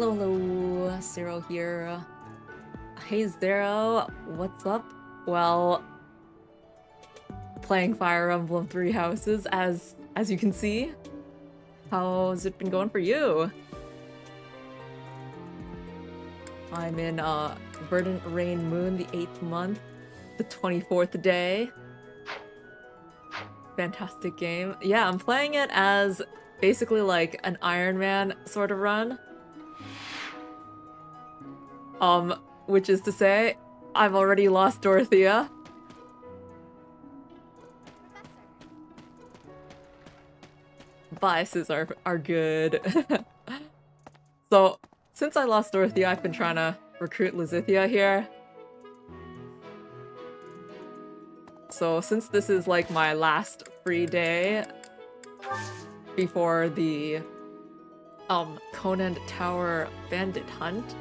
Hello, hello, Ceero here. Hey, Zero, what's up? Well, playing Fire Emblem Three Houses, as you can see. How's it been going for you? I'm in Verdant Rain Moon, the 8th month, the 24th day. Fantastic game. Yeah, I'm playing it as basically like an Iron Man sort of run. Which is to say, I've already lost Dorothea. Biases are good. So, since I lost Dorothea, I've been trying to recruit Lizithia here. So, since this is like my last free day before the Conan Tower Bandit Hunt,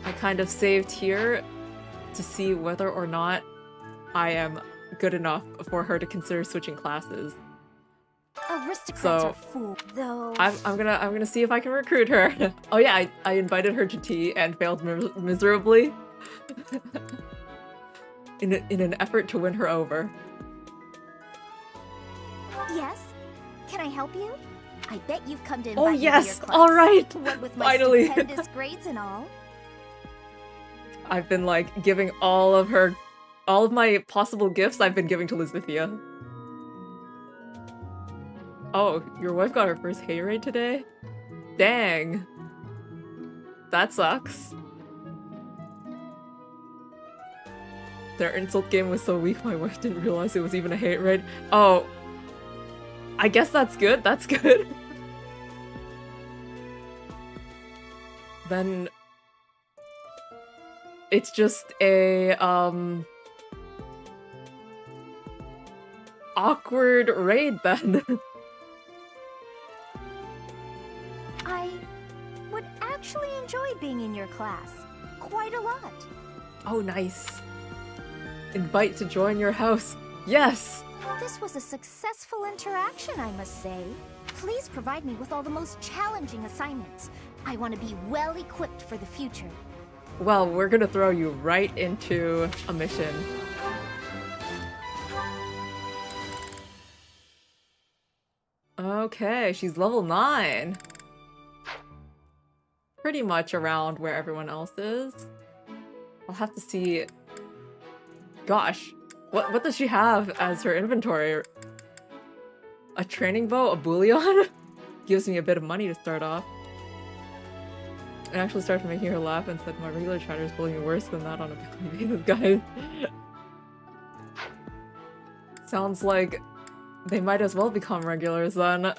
I kind of saved here to see whether or not I am good enough for her to consider switching classes. Aristocrats are fools, though. I'm gonna see if I can recruit her. Oh yeah, I invited her to tea and failed miserably. in an effort to win her over. Yes? Can I help you? I bet you've come to invite Oh me to yes! your class. All right. What with my Finally. stupendous grades and all. I've been like giving all of my possible gifts I've been giving to Lizithia. Oh, your wife got her first hayride today? Dang. That sucks. Their insult game was so weak my wife didn't realize it was even a hayride. Oh. I guess that's good, that's good. Then it's just a awkward raid then. I would actually enjoy being in your class. Quite a lot. Oh, nice. Invite to join your house. Yes! This was a successful interaction, I must say. Please provide me with all the most challenging assignments. I want to be well equipped for the future. Well, we're gonna throw you right into a mission. Okay, she's level 9. Pretty much around where everyone else is. I'll have to see... Gosh, what does she have as her inventory? A training bow? A bullion? Gives me a bit of money to start off. I actually started making her laugh and said my regular chatter is bullying me worse than that on a daily basis, guys. Sounds like they might as well become regulars then.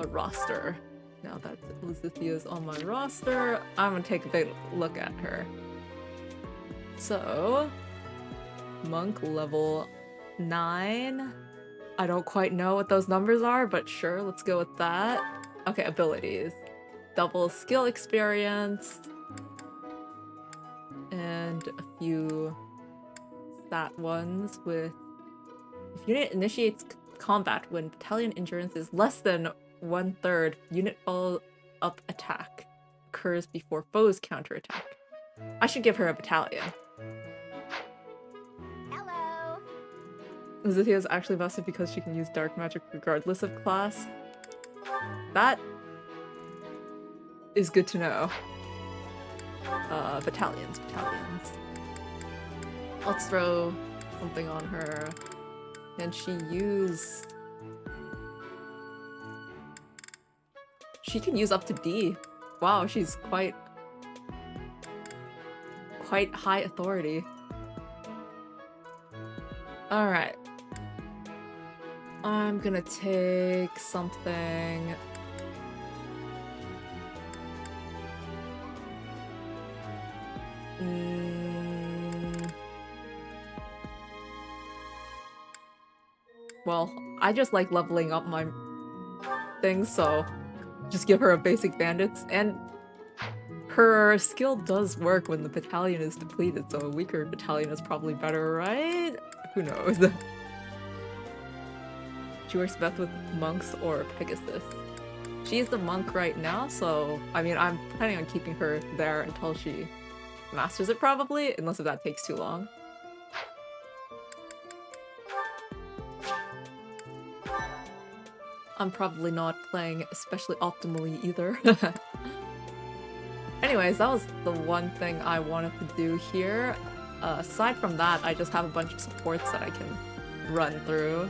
Roster. Now that Lizithia's on my roster, I'm gonna take a big look at her. So, monk level 9. I don't quite know what those numbers are, but sure, let's go with that. Okay, abilities. Double skill experience. And a few stat ones with... If unit initiates combat when battalion endurance is less than 1/3, unit follow-up attack occurs before foes counterattack. I should give her a battalion. Hello. Lizithia is actually busted because she can use dark magic regardless of class. That is good to know. Battalions. Let's throw something on her. Can she use... She can use up to D. Wow, she's quite high authority. Alright. I'm gonna take something... Well, I just like leveling up my things, so just give her a basic bandits, and her skill does work when the battalion is depleted, so a weaker battalion is probably better, right? Who knows? She works best with monks or Pegasus. She's the monk right now, so I mean, I'm planning on keeping her there until she masters it probably, unless if that takes too long. I'm probably not playing especially optimally either. Anyways, that was the one thing I wanted to do here. Aside from that, I just have a bunch of supports that I can run through.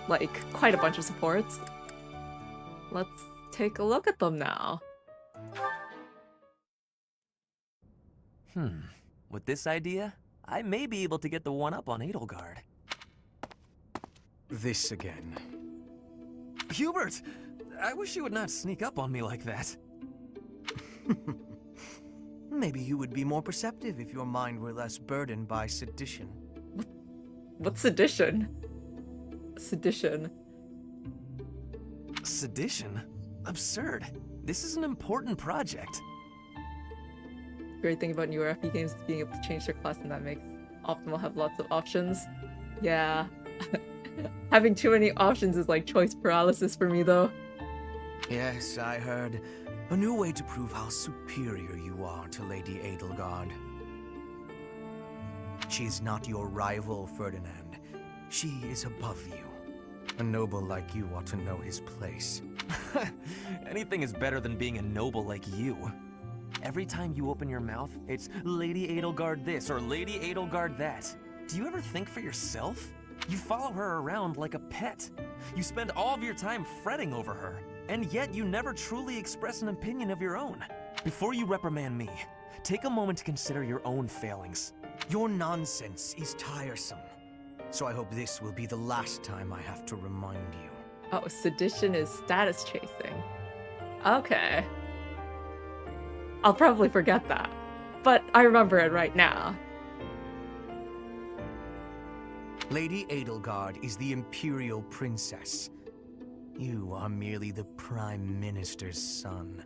Like, quite a bunch of supports. Let's take a look at them now. With this idea, I may be able to get the one up on Edelgard. This again. Hubert! I wish you would not sneak up on me like that. Maybe you would be more perceptive if your mind were less burdened by sedition. What's sedition? Sedition. Sedition? Absurd. This is an important project. Great thing about newer FP games is being able to change their class, and that makes Optimal have lots of options. Yeah. Having too many options is like choice paralysis for me, though. Yes, I heard. A new way to prove how superior you are to Lady Edelgard. She is not your rival, Ferdinand. She is above you. A noble like you ought to know his place. Anything is better than being a noble like you. Every time you open your mouth, it's Lady Edelgard this or Lady Edelgard that. Do you ever think for yourself? You follow her around like a pet. You spend all of your time fretting over her, and yet you never truly express an opinion of your own. Before you reprimand me, take a moment to consider your own failings. Your nonsense is tiresome. So I hope this will be the last time I have to remind you. Oh, sedition is status chasing. Okay. I'll probably forget that, but I remember it right now. Lady Edelgard is the Imperial Princess. You are merely the Prime Minister's son.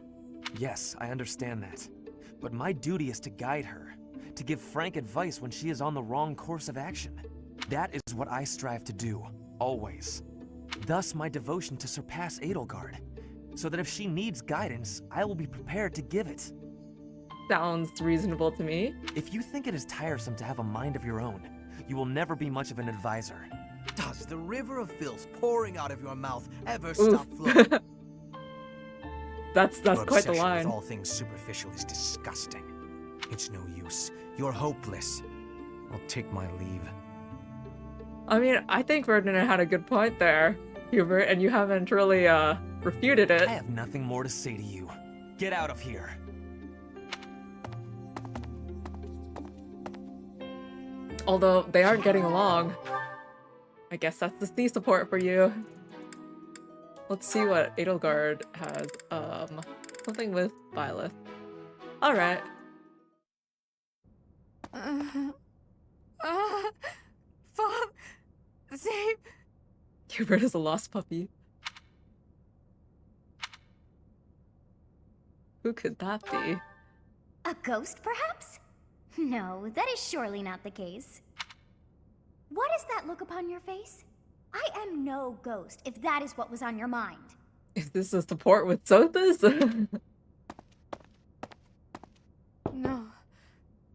Yes, I understand that. But my duty is to guide her, to give frank advice when she is on the wrong course of action. That is what I strive to do, always. Thus my devotion to surpass Edelgard, so that if she needs guidance, I will be prepared to give it. Sounds reasonable to me. If you think it is tiresome to have a mind of your own, you will never be much of an advisor. Does the river of filth pouring out of your mouth ever Oof. stop flowing? That's Your quite the obsession line. with all things superficial is disgusting. It's no use. You're hopeless. I'll take my leave. I mean, I think Ferdinand had a good point there, Hubert, and you haven't really refuted it. I have nothing more to say to you. Get out of here. Although they aren't getting along. I guess that's the C support for you. Let's see what Edelgard has. Something with Byleth. Alright. Bob, save. Hubert is a lost puppy. Who could that be? A ghost, perhaps? No, that is surely not the case. What is that look upon your face? I am no ghost, if that is what was on your mind. Is this a support with Sothis? No.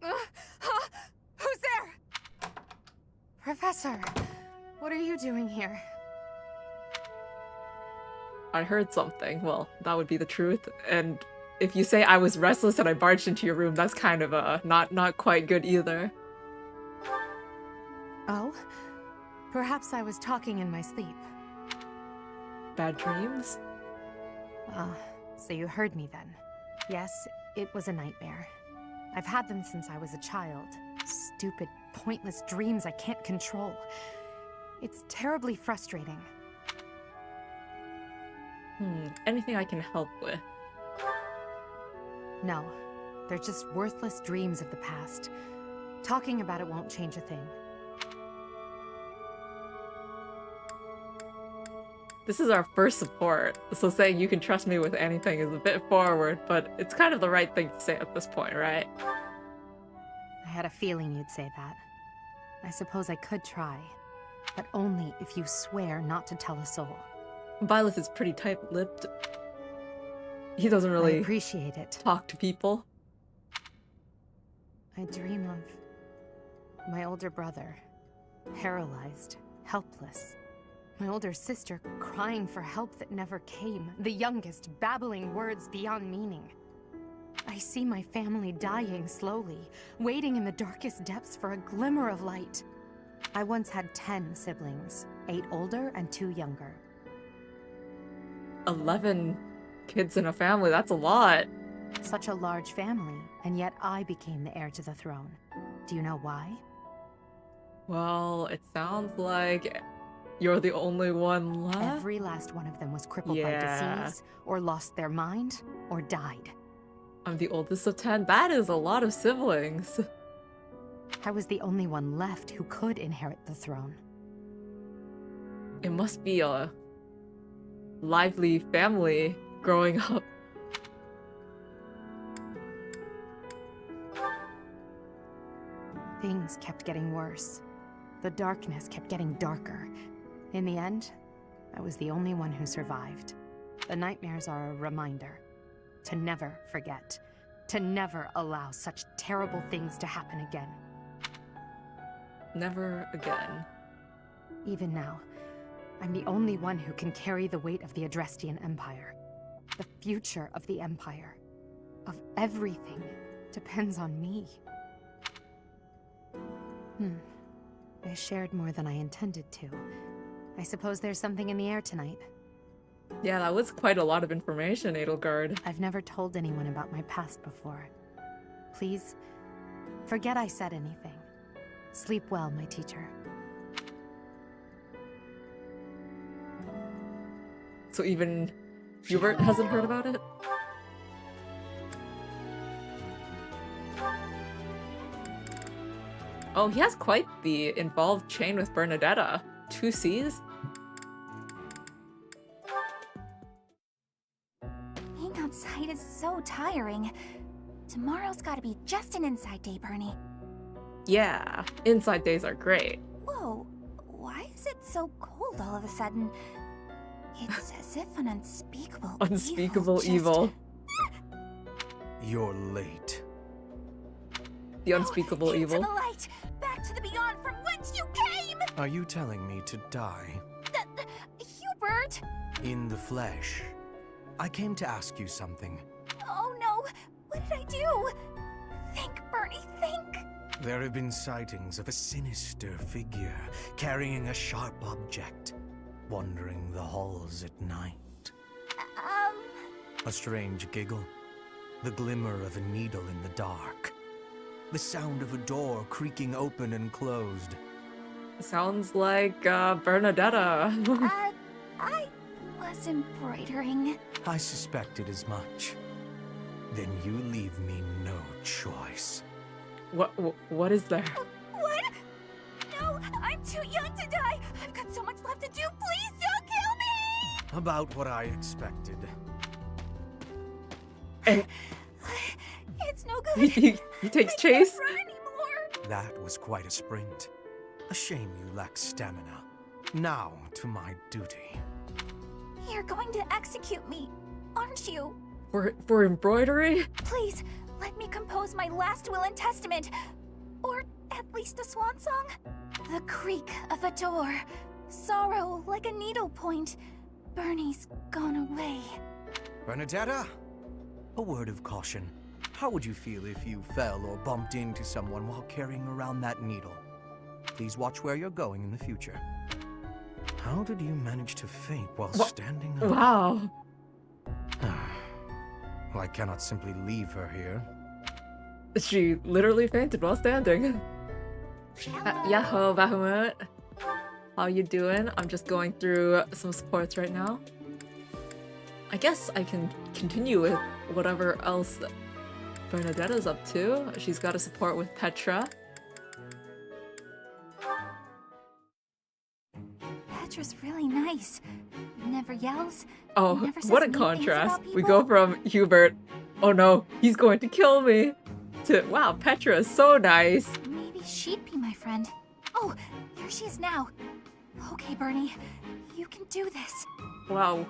Who's there? Professor, what are you doing here? I heard something. Well, that would be the truth. And if you say I was restless and I barged into your room, that's kind of not quite good either. Oh? Perhaps I was talking in my sleep. Bad dreams? Ah, so you heard me then. Yes, it was a nightmare. I've had them since I was a child. Stupid, pointless dreams I can't control. It's terribly frustrating. Anything I can help with? No, they're just worthless dreams of the past. Talking about it won't change a thing. This is our first support, so saying you can trust me with anything is a bit forward, but it's kind of the right thing to say at this point, right? I had a feeling you'd say that. I suppose I could try. but only if you swear not to tell a soul. Violet is pretty tight-lipped. He doesn't I really appreciate it. talk to people. I dream of my older brother, paralyzed, helpless. My older sister crying for help that never came. The youngest babbling words beyond meaning. I see my family dying slowly, waiting in the darkest depths for a glimmer of light. I once had 10 siblings, 8 older and 2 younger. 11 kids in a family, that's a lot. Such a large family, and yet I became the heir to the throne. Do you know why? Well, it sounds like you're the only one left. Every last one of them was crippled by disease, or lost their mind, or died. I'm the oldest of 10. That is a lot of siblings. I was the only one left who could inherit the throne. It must be a lively family growing up. Things kept getting worse. The darkness kept getting darker. In the end, I was the only one who survived. The nightmares are a reminder to never forget, to never allow such terrible things to happen again. Never again. Even now, I'm the only one who can carry the weight of the Adrestian Empire. The future of the Empire, of everything, depends on me. I shared more than I intended to. I suppose there's something in the air tonight. Yeah, that was quite a lot of information, Edelgard. I've never told anyone about my past before. Please, forget I said anything. Sleep well, my teacher. So even Hubert hasn't heard about it? Oh, he has quite the involved chain with Bernadetta. 2 C's? Being outside is so tiring. Tomorrow's gotta be just an inside day, Bernie. Yeah, inside days are great. Whoa, why is it so cold all of a sudden? It's as if an unspeakable Unspeakable just- evil. You're late. The unspeakable Into evil. the light, back to the beyond from whence you came! Are you telling me to die? Hubert! In the flesh. I came to ask you something. Oh no, what did I do? Think, Bernie, think! There have been sightings of a sinister figure carrying a sharp object, wandering the halls at night. A strange giggle, the glimmer of a needle in the dark, the sound of a door creaking open and closed. Sounds like Bernadetta. I was embroidering. I suspected as much. Then you leave me no choice. What is there? What? No, I'm too young to die! I've got so much left to do, please don't kill me! About what I expected. And It's no good. he takes I chase. can't run anymore. That was quite a sprint. A shame you lack stamina. Now to my duty. You're going to execute me, aren't you? For embroidery? Please, let me compose my last will and testament. Or at least a swan song. The creak of a door. Sorrow like a needle point. Bernie's gone away. Bernadetta, a word of caution. How would you feel if you fell or bumped into someone while carrying around that needle? Please watch where you're going in the future. How did you manage to faint while standing up? Wow. Well, I cannot simply leave her here. She literally fainted while standing. Yahoo, Bahamut. How you doing? I'm just going through some supports right now. I guess I can continue with whatever else Bernadetta's up to. She's got a support with Petra. Petra's really nice. Never yells. Oh, never says what a mean things contrast. about We people. go from Hubert, oh no, he's going to kill me, to wow, Petra is so nice. Maybe she'd be my friend. Oh, there she is now. Okay, Bernie. You can do this. Wow.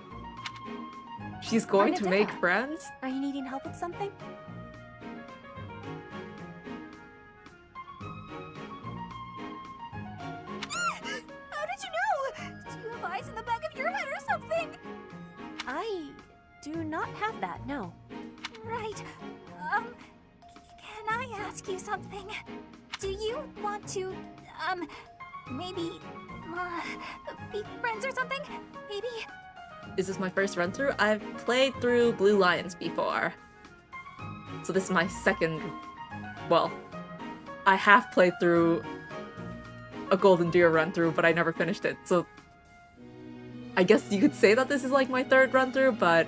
She's going to make Bernadette. friends? Are you needing help with something? How did you know? Do you have eyes in the back of your head or something? I do not have that, no. Right. Can I ask you something? Do you want to, maybe, be friends or something? Maybe? Is this my first run through? I've played through Blue Lions before. So this is my second... Well, I have played through a Golden Deer run through, but I never finished it. So I guess you could say that this is like my third run through, but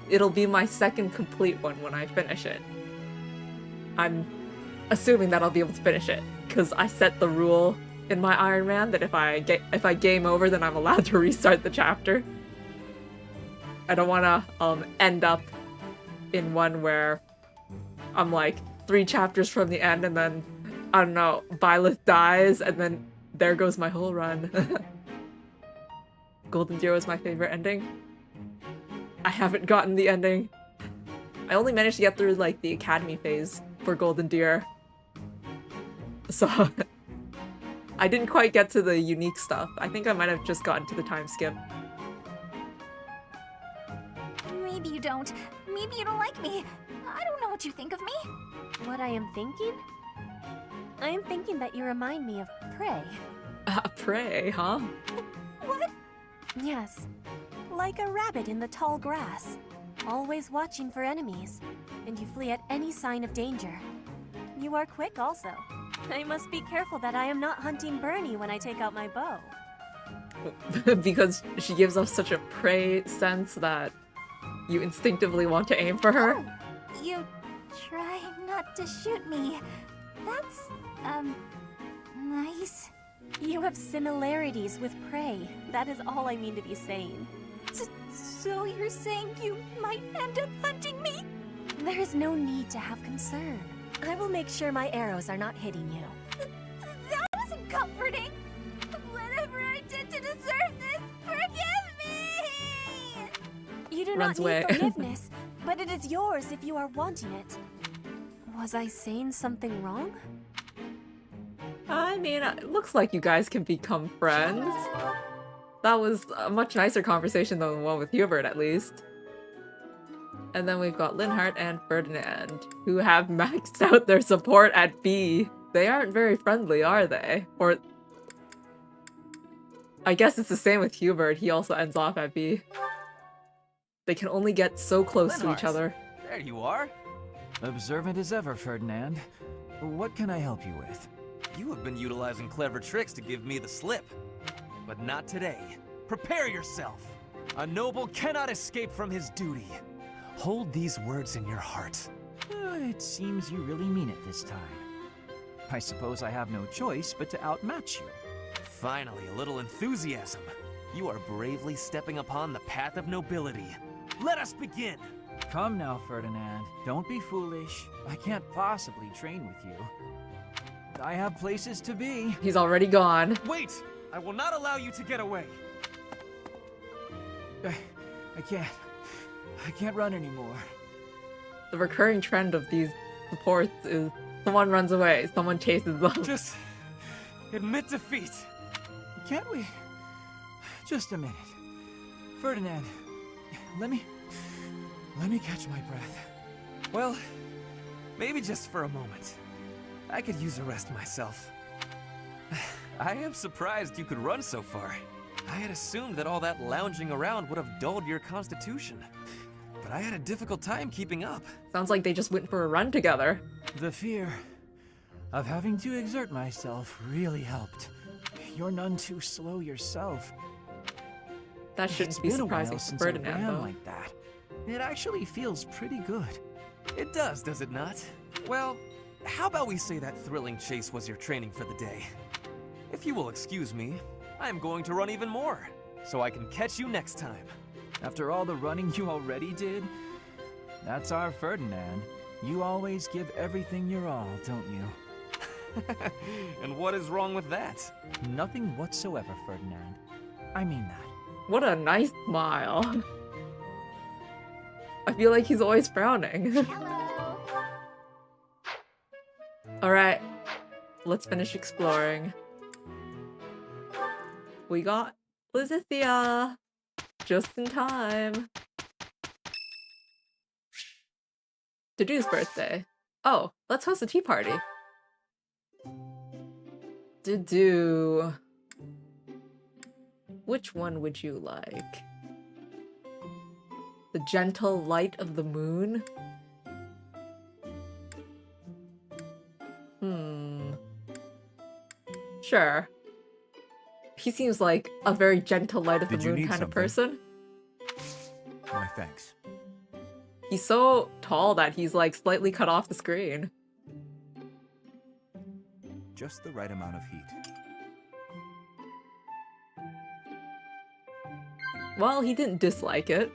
it'll be my second complete one when I finish it. I'm assuming that I'll be able to finish it, because I set the rule in my Iron Man that if I game over, then I'm allowed to restart the chapter. I don't want to end up in one where I'm like 3 chapters from the end and then, I don't know, Byleth dies and then there goes my whole run. Golden Deer was my favorite ending. I haven't gotten the ending. I only managed to get through like the Academy phase for Golden Deer. So I didn't quite get to the unique stuff. I think I might have just gotten to the time skip. Maybe you don't. Maybe you don't like me. I don't know what you think of me. What I am thinking? I am thinking that you remind me of prey. Prey, huh? What? Yes, like a rabbit in the tall grass, always watching for enemies, and you flee at any sign of danger. You are quick also. I must be careful that I am not hunting Bernie when I take out my bow. Because she gives off such a prey sense that you instinctively want to aim for her. Oh, you try not to shoot me. That's, nice. You have similarities with prey. That is all I mean to be saying. So you're saying you might end up hunting me? There is no need to have concern. I will make sure my arrows are not hitting you. That wasn't comforting. Whatever I did to deserve this, forgive me! You do Runs not away. need forgiveness, but it is yours if you are wanting it. Was I saying something wrong? I mean, it looks like you guys can become friends. That was a much nicer conversation than the one with Hubert, at least. And then we've got Linhart and Ferdinand, who have maxed out their support at B. They aren't very friendly, are they? Or... I guess it's the same with Hubert, he also ends off at B. They can only get so close to each Linhart, other. There you are. Observant as ever, Ferdinand. What can I help you with? You have been utilizing clever tricks to give me the slip. But not today. Prepare yourself. A noble cannot escape from his duty. Hold these words in your heart. It seems you really mean it this time. I suppose I have no choice but to outmatch you. Finally, a little enthusiasm. You are bravely stepping upon the path of nobility. Let us begin! Come now, Ferdinand. Don't be foolish. I can't possibly train with you. I have places to be. He's already gone. Wait! I will not allow you to get away! I can't run anymore. The recurring trend of these supports is someone runs away, someone chases them. Just admit defeat. Can't we? Just a minute. Ferdinand, let me catch my breath. Well, maybe just for a moment. I could use a rest myself. I am surprised you could run so far. I had assumed that all that lounging around would have dulled your constitution. But I had a difficult time keeping up. Sounds like they just went for a run together. The fear of having to exert myself really helped. You're none too slow yourself. That shouldn't It's be been a while surprising for since I Ferdinand, ran though. like that. It actually feels pretty good. It does it not? Well, how about we say that thrilling chase was your training for the day? If you will excuse me, I am going to run even more, so I can catch you next time. After all the running you already did? That's our Ferdinand. You always give everything your all, don't you? And what is wrong with that? Nothing whatsoever, Ferdinand. I mean that. What a nice smile. I feel like he's always frowning. Hello. Alright, let's finish exploring. We got Lizithia! Just in time. Dedoo's birthday. Oh, let's host a tea party. Dedoo. Which one would you like? The gentle light of the moon? Sure. He seems like a very gentle light of the Did you moon need kind of something? person. My thanks. He's so tall that he's like slightly cut off the screen. Just the right amount of heat. Well, he didn't dislike it.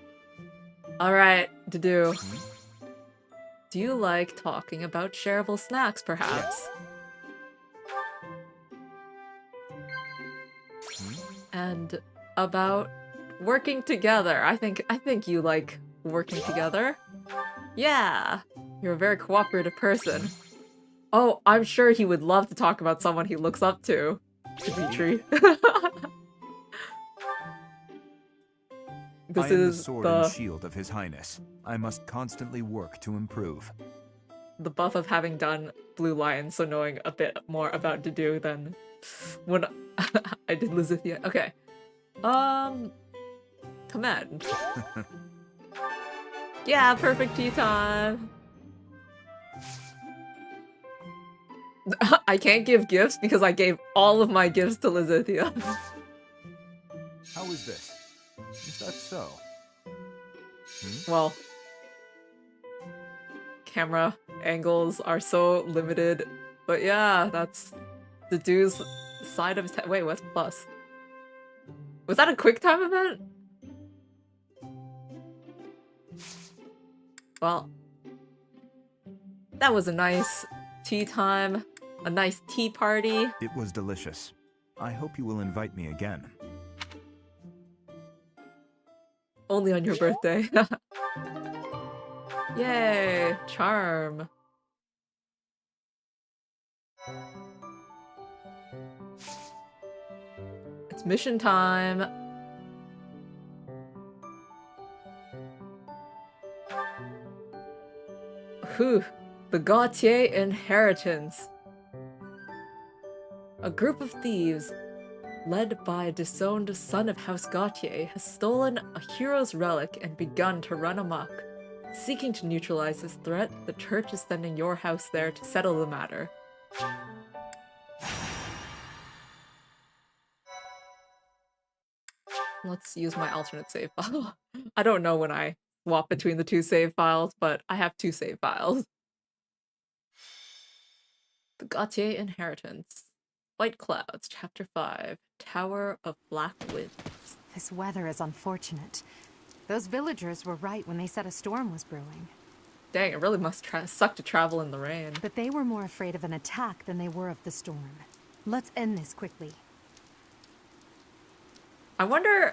Alright, Dedoo. Do you like talking about shareable snacks, perhaps? And about working together. I think you like working together. Yeah, you're a very cooperative person. Oh, I'm sure he would love to talk about someone he looks up to. Dimitri. This I am the is sword and shield of His Highness. I must constantly work to improve. the buff of having done Blue Lion, so knowing a bit more about Dedoo than when I did Lizithia. Okay. Command. Yeah, perfect tea time. I can't give gifts because I gave all of my gifts to Lizithia. How is this? Is that so? Well, camera angles are so limited, but yeah, that's Dedoo's side of his head. Wait, what's plus? Was that a quick time event? Well, that was a nice tea time, a nice tea party. It was delicious. I hope you will invite me again. Only on your birthday. Yay, charm. It's mission time. Whew, the Gautier inheritance. A group of thieves, led by a disowned son of House Gautier, has stolen a hero's relic and begun to run amok. Seeking to neutralize this threat, the church is sending your house there to settle the matter. Let's use my alternate save file. I don't know when I swap between the two save files, but I have two save files. The Gautier inheritance. White Clouds, Chapter 5, Tower of Black Winds. This weather is unfortunate. Those villagers were right when they said a storm was brewing. Dang, it really must suck to travel in the rain. But they were more afraid of an attack than they were of the storm. Let's end this quickly. I wonder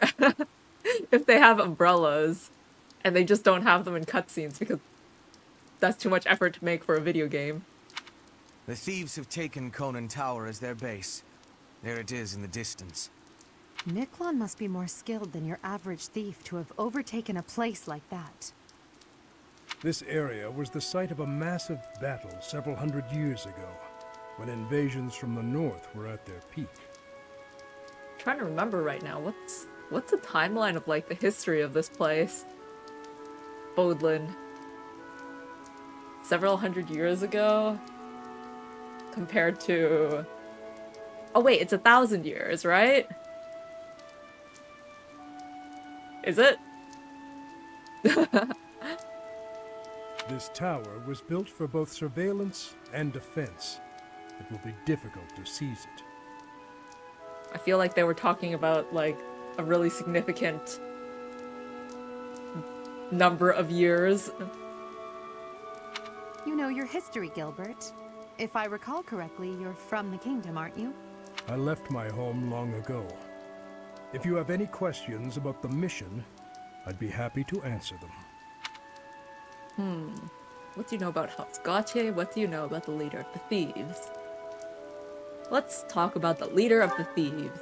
if they have umbrellas and they just don't have them in cutscenes because that's too much effort to make for a video game. The thieves have taken Conan Tower as their base. There it is in the distance. Niklon must be more skilled than your average thief to have overtaken a place like that. This area was the site of a massive battle several hundred years ago, when invasions from the north were at their peak. I'm trying to remember right now. What's the timeline of like the history of this place? Bodlin. Several hundred years ago? Compared to... Oh wait, it's 1,000 years, right? Is it? This tower was built for both surveillance and defense. It will be difficult to seize it. I feel like they were talking about like a really significant number of years. You know your history, Gilbert. If I recall correctly, you're from the kingdom, aren't you? I left my home long ago. If you have any questions about the mission, I'd be happy to answer them. What do you know about House Gautier? What do you know about the leader of the thieves? Let's talk about the leader of the thieves.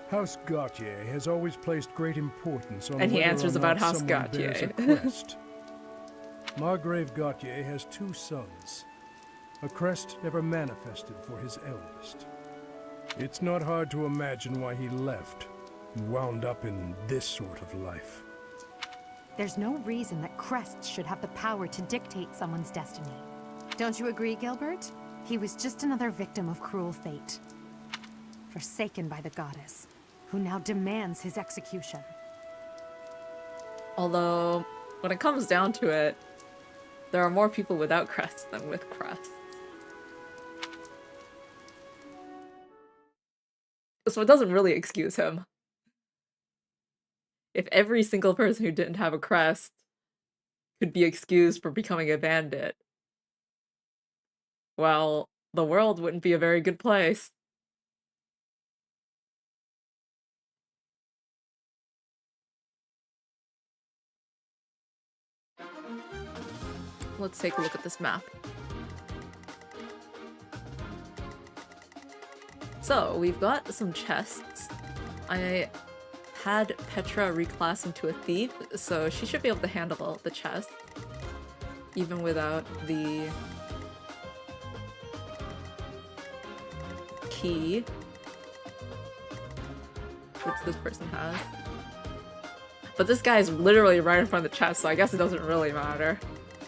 House Gautier has always placed great importance on And he whether answers or about not House someone bears a Gautier. crest. Margrave Gautier has 2 sons. A crest never manifested for his eldest. It's not hard to imagine why he left and wound up in this sort of life. There's no reason that crests should have the power to dictate someone's destiny. Don't you agree, Gilbert? He was just another victim of cruel fate. Forsaken by the goddess, who now demands his execution. Although, when it comes down to it, there are more people without crests than with crests. So it doesn't really excuse him. If every single person who didn't have a crest could be excused for becoming a bandit, well, the world wouldn't be a very good place. Let's take a look at this map. So, we've got some chests. I had Petra reclass into a thief, so she should be able to handle the chest, even without the key, which this person has. But this guy's literally right in front of the chest, so I guess it doesn't really matter.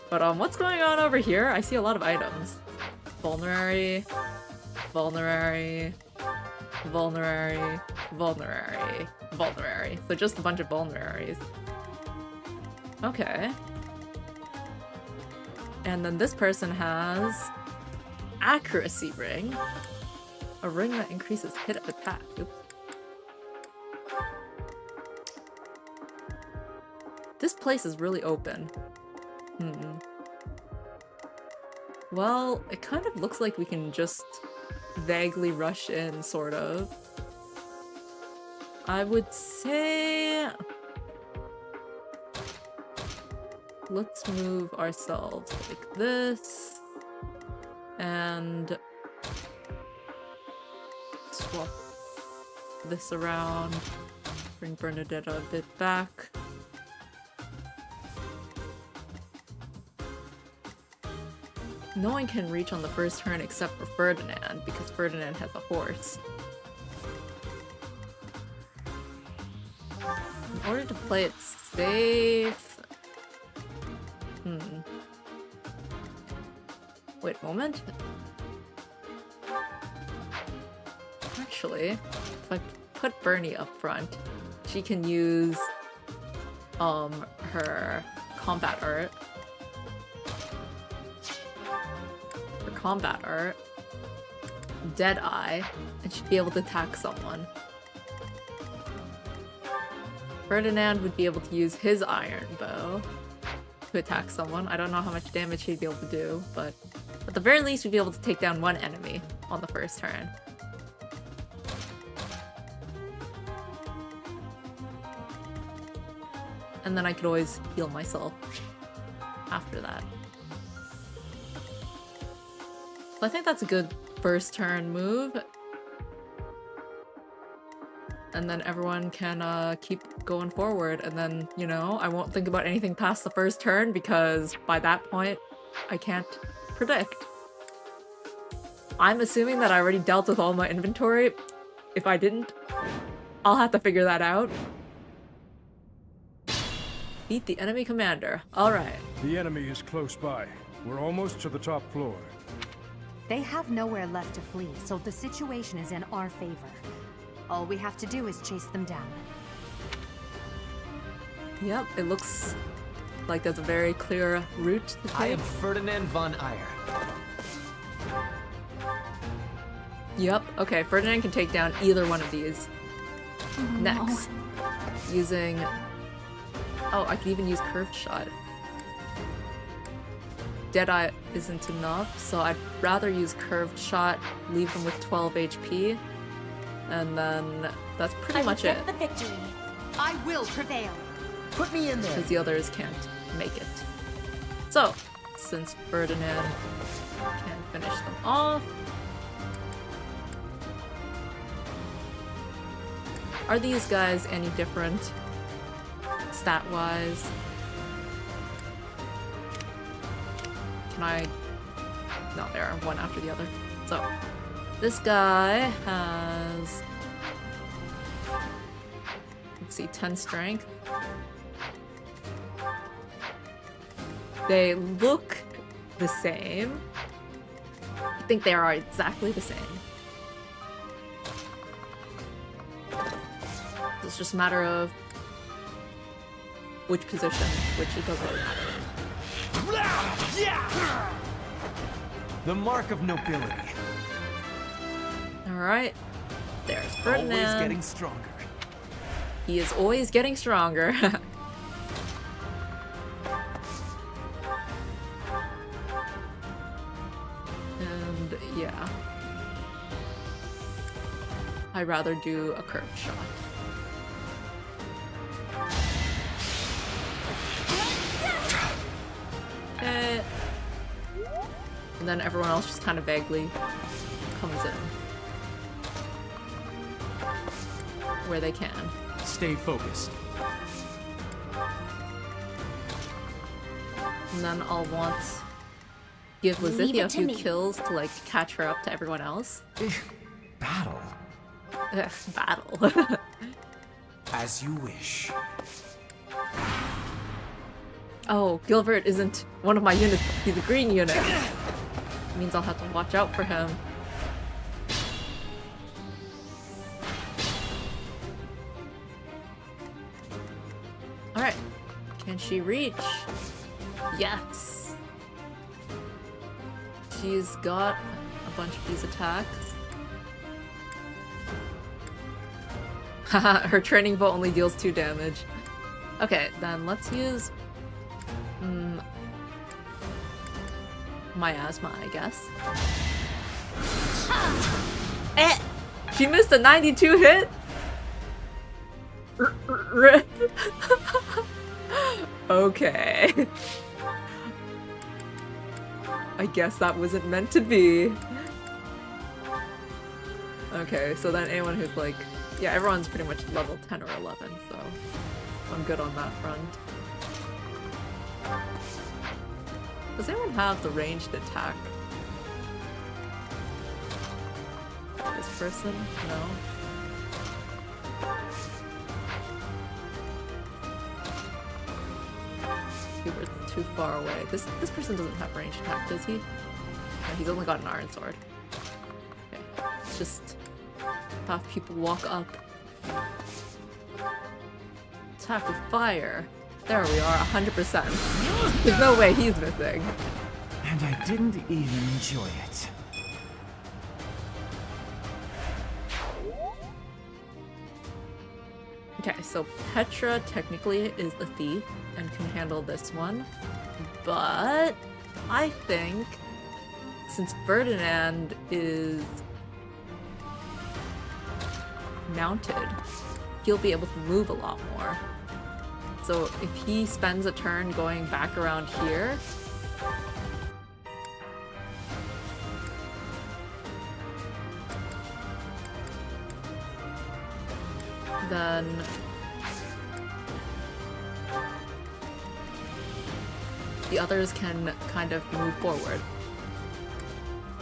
But what's going on over here? I see a lot of items. Vulnerary, vulnerary, vulnerary, vulnerary, vulnerary. So just a bunch of vulneraries. Okay. And then this person has accuracy ring. A ring that increases hit of attack. Oops. This place is really open. Well, it kind of looks like we can just vaguely rush in, sort of. I would say... let's move ourselves like this. And... swap this around. Bring Bernadetta a bit back. No one can reach on the first turn except for Ferdinand, because Ferdinand has a horse. In order to play it safe... Wait a moment. Actually, if I put Bernie up front, she can use her combat art. Combat art, Deadeye, and she'd be able to attack someone. Ferdinand would be able to use his iron bow to attack someone. I don't know how much damage he'd be able to do, but at the very least we'd be able to take down one enemy on the first turn. And then I could always heal myself after that. I think that's a good first turn move. And then everyone can keep going forward, and then, you know, I won't think about anything past the first turn because by that point, I can't predict. I'm assuming that I already dealt with all my inventory. If I didn't, I'll have to figure that out. Beat the enemy commander. Alright. The enemy is close by. We're almost to the top floor. They have nowhere left to flee, so the situation is in our favor. All we have to do is chase them down. Yep, it looks like there's a very clear route to take. I am Ferdinand von Eyre. Yep, okay, Ferdinand can take down either one of these. Next. Using... oh, I could even use curved shot. Deadeye isn't enough, so I'd rather use Curved Shot, leave them with 12 HP, and then that's pretty much it. The victory. I will prevail. Put me in there. Because the others can't make it. So, since Ferdinand can't finish them off, are these guys any different stat-wise? Can I... No, they are one after the other. So, this guy has... Let's see, 10 strength. They look the same. I think they are exactly the same. It's just a matter of which position, which it doesn't really matter. The mark of nobility. Alright. There's Ferdinand. Always getting stronger. He is always getting stronger. And yeah. I'd rather do a curved shot. Okay. And then everyone else just kind of vaguely comes in. Where they can. Stay focused. And then I'll want give Leave Lizithia it a to few me. kills to like catch her up to everyone else. Battle. Battle. As you wish. Oh, Gilbert isn't one of my units. He's a green unit. Means I'll have to watch out for him. Alright. Can she reach? Yes. She's got a bunch of these attacks. Haha, her training bow only deals 2 damage. Okay, then let's use miasma, I guess. Eh! She missed a 92 hit? Rip. Okay. I guess that wasn't meant to be. Okay, so then anyone who's like... Yeah, everyone's pretty much level 10 or 11, so I'm good on that front. Does anyone have the ranged attack? This person? No. Hubert's too far away. This person doesn't have ranged attack, does he? No, he's only got an iron sword. Okay, let's just have people walk up. Attack with fire. There we are, 100%. There's no way he's missing. And I didn't even enjoy it. Okay, so Petra technically is the thief and can handle this one. But I think since Ferdinand is mounted, he'll be able to move a lot more. So if he spends a turn going back around here, then the others can kind of move forward.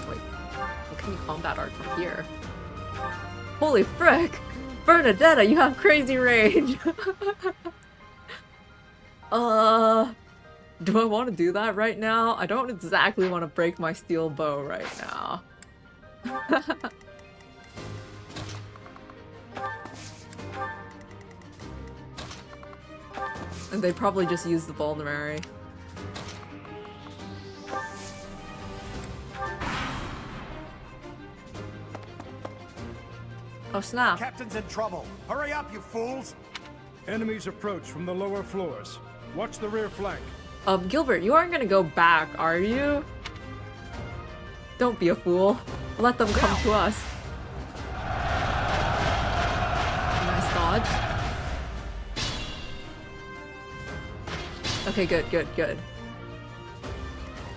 Wait, how can you combat art from here? Holy frick! Bernadetta, you have crazy range! Do I want to do that right now? I don't exactly want to break my steel bow right now. And they probably just use the vulnerary. Oh snap. Captain's in trouble. Hurry up, you fools! Enemies approach from the lower floors. Watch the rear flank. Gilbert, you aren't gonna go back, are you? Don't be a fool. Let them come to us. Nice dodge. Okay, good, good, good.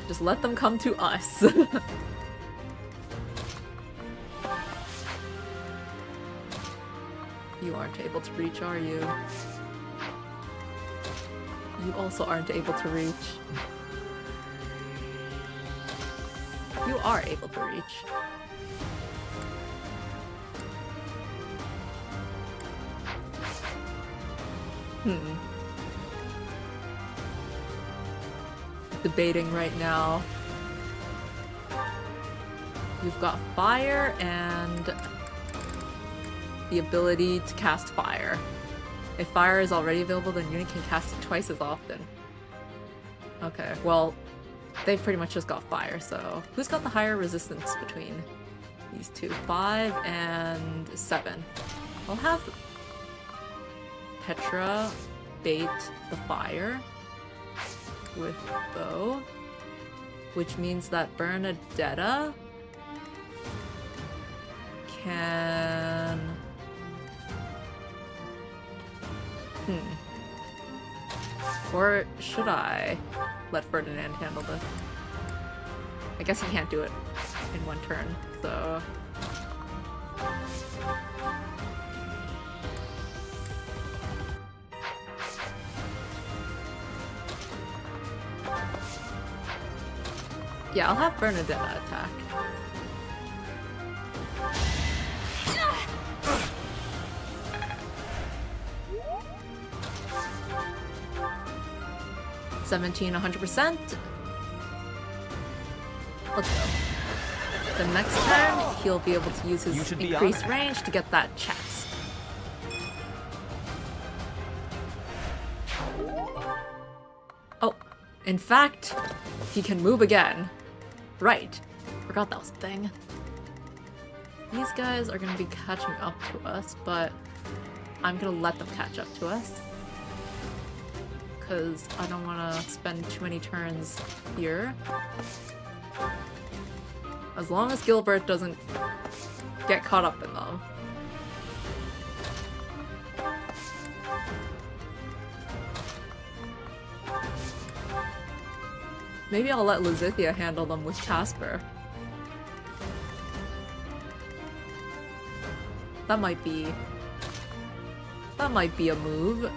Just let them come to us. You aren't able to reach, are you? You also aren't able to reach. You are able to reach. Debating right now. You've got fire and the ability to cast fire. If fire is already available, then Uni can cast it twice as often. Okay, well, they've pretty much just got fire, so... Who's got the higher resistance between these two? 5 and 7. I'll have Petra bait the fire with bow, which means that Bernadetta can... Or should I let Ferdinand handle this? I guess he can't do it in one turn, so... Yeah, I'll have Bernadetta attack. $17, 100%. Let's go. The next turn, he'll be able to use his increased range to get that chest. Oh, in fact, he can move again. Right. Forgot that was a thing. These guys are going to be catching up to us, but I'm going to let them catch up to us. Because I don't want to spend too many turns here. As long as Gilbert doesn't get caught up in them. Maybe I'll let Lizithia handle them with Casper. That might be a move.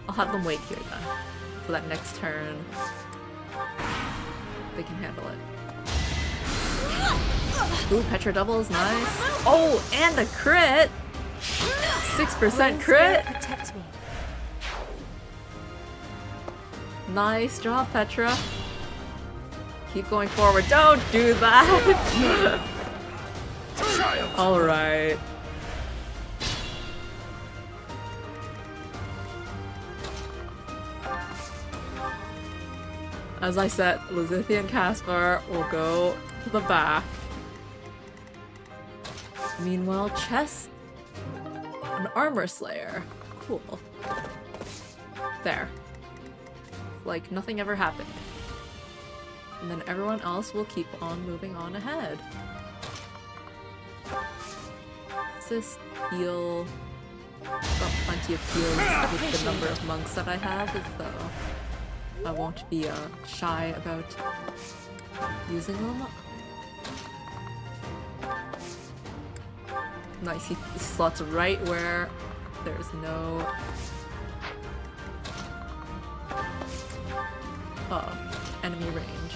I'll have them wait here then, for that next turn. They can handle it. Ooh, Petra doubles, nice. Oh, and a crit! 6% crit! Protect me. Nice job, Petra. Keep going forward. Don't do that! Alright. As I said, Lizithia and Caspar will go to the back. Meanwhile, Chest, an armor slayer. Cool. There. Like nothing ever happened. And then everyone else will keep on moving on ahead. Assist, heal. Got plenty of heals with the number of monks that I have, so I won't be shy about using them. Nice, he slots right where there's no... enemy range.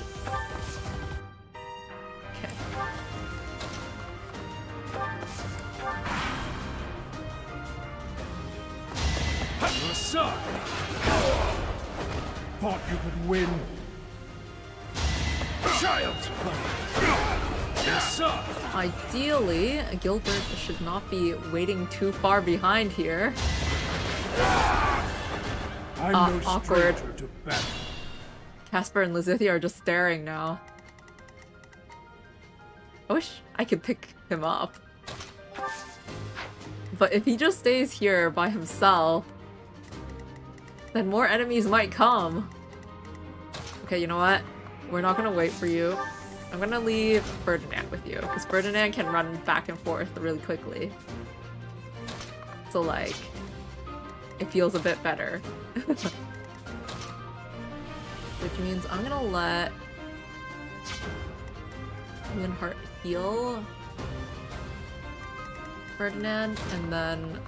Okay. Thought you could win. Child's play. Yes, sir. Ideally, Gilbert should not be waiting too far behind here. I'm no awkward. stranger to battle. Casper and Lizithia are just staring now. I wish I could pick him up. But if he just stays here by himself, then more enemies might come. Okay, you know what? We're not gonna wait for you. I'm gonna leave Ferdinand with you, because Ferdinand can run back and forth really quickly. So, like, it feels a bit better. Which means I'm gonna let Linhardt heal Ferdinand, and then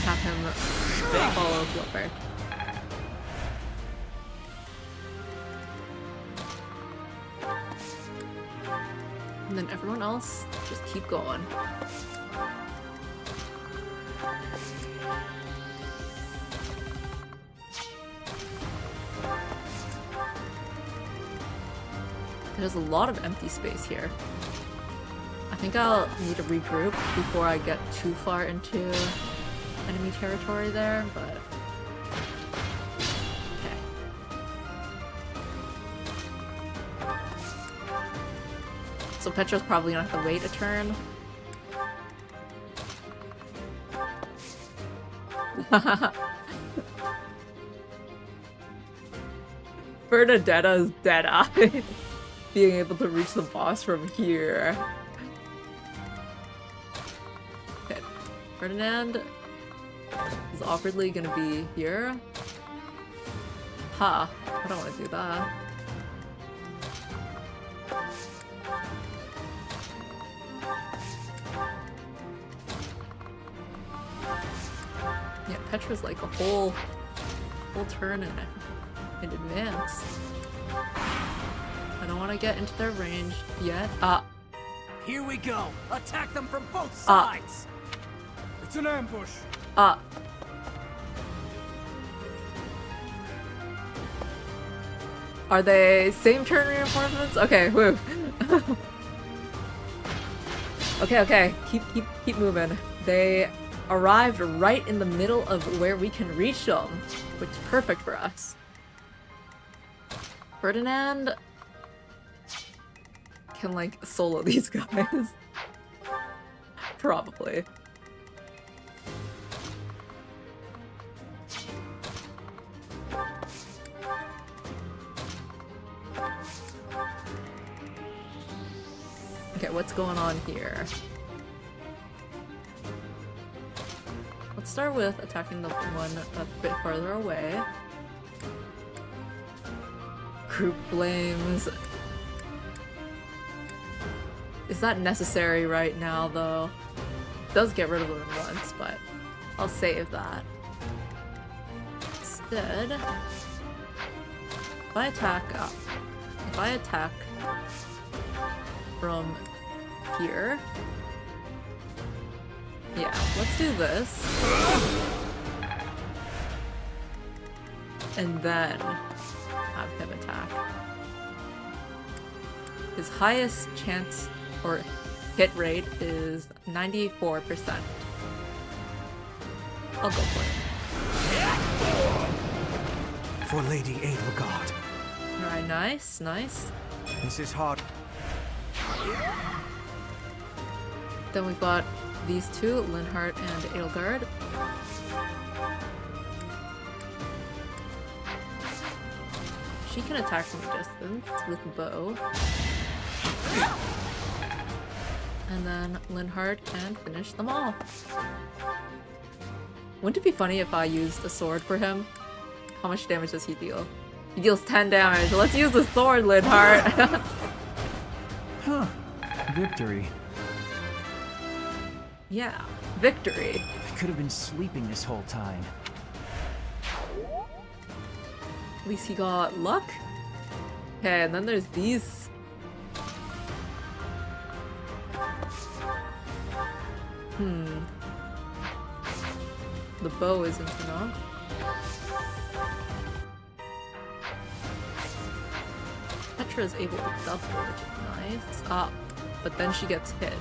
have him follow Gilbert. And then everyone else, just keep going. There's a lot of empty space here. I think I'll need to regroup before I get too far into enemy territory there, but... okay. So Petra's probably gonna have to wait a turn. Bernadetta's dead-eye. Being able to reach the boss from here. Okay, Ferdinand is awkwardly gonna be here. Ha! I don't want to do that. Yeah, Petra's like a whole turn in advance. I don't want to get into their range yet. Here we go! Attack them from both sides! It's an ambush! Are they same turn reinforcements? Okay, woo. Okay. Keep moving. They arrived right in the middle of where we can reach them, which is perfect for us. Ferdinand can, like, solo these guys. Probably. Okay, what's going on here? Let's start with attacking the one a bit farther away. Group blames. Is that necessary right now, though? It does get rid of them once, but I'll save that. Instead, if I attack from here, yeah, let's do this. And then have him attack. His highest chance or hit rate is 94%. I'll go for it. For Lady Edelgard. Alright, nice. This is hard. Then we've got these two, Linhardt and Edelgard. She can attack from a distance with bow. And then Linhardt can finish them all. Wouldn't it be funny if I used a sword for him? How much damage does he deal? He deals 10 damage. Let's use the sword, Linhardt! Huh. Victory. Yeah, victory. I could have been sleeping this whole time. At least he got luck. Okay, and then there's these. The bow isn't enough. Petra is able to double, which is nice. But then she gets hit.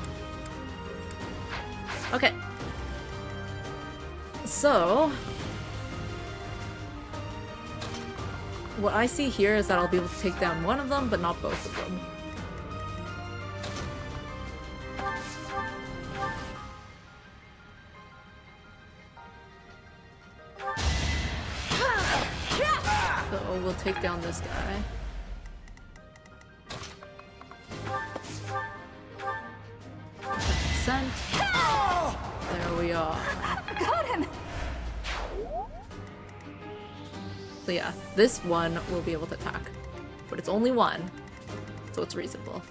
Okay. So, what I see here is that I'll be able to take down one of them, but not both of them. we'll take down this guy. Sent. There we are. Got him! So yeah, this one will be able to attack. But it's only one, so it's reasonable.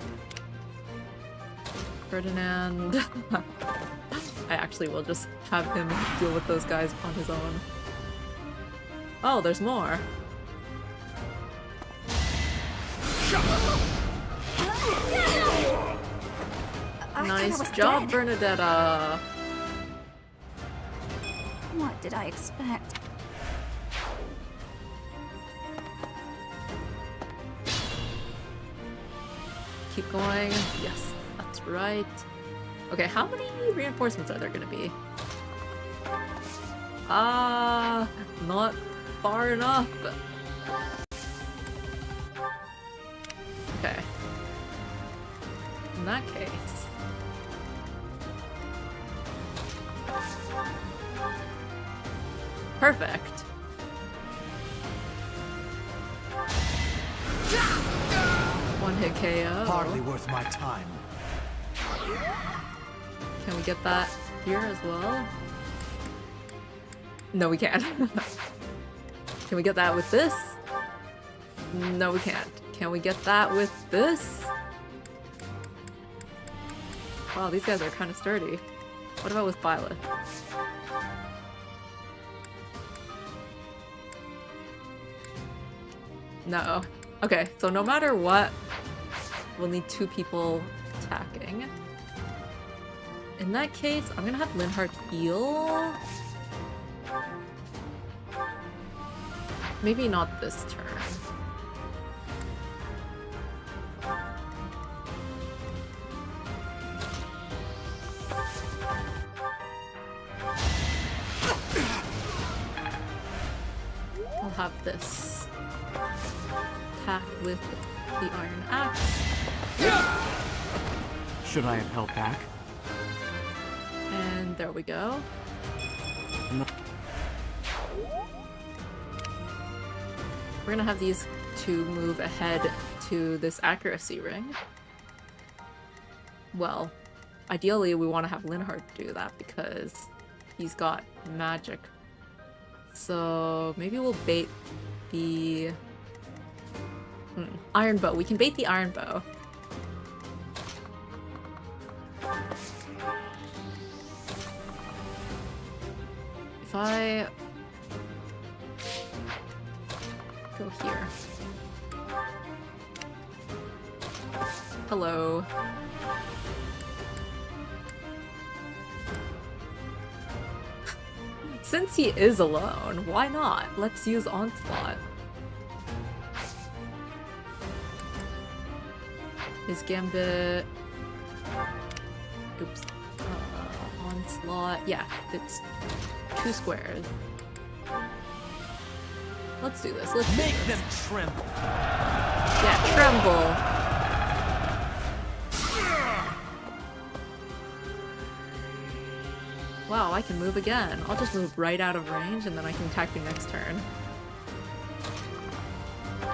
Ferdinand. I actually will just have him deal with those guys on his own. Oh, there's more. Nice job, Bernadetta. What did I expect? Keep going. Yes, that's right. Okay, how many reinforcements are there gonna be? Not far enough. Okay. In that case. Perfect. One hit KO. Hardly worth my time. Can we get that here as well? No, we can't. Can we get that with this? No, we can't. Can we get that with this? Wow, these guys are kind of sturdy. What about with Violet? No. Okay, so no matter what, we'll need 2 people attacking. In that case, I'm gonna have Linhardt heal. Maybe not this turn. I'll have this attack with the Iron Axe. Should I have held back? And there we go. We're gonna have these 2 move ahead to this accuracy ring. Well, ideally we want to have Linhardt do that because he's got magic. So maybe we'll bait the iron bow. We can bait the iron bow. If I go here. Hello. Since he is alone, why not? Let's use Onslaught. His gambit. Oops. Onslaught. Yeah, it's 2 squares. Let's do this. Let's Make them tremble. Yeah, tremble. Wow, I can move again. I'll just move right out of range and then I can attack you next turn.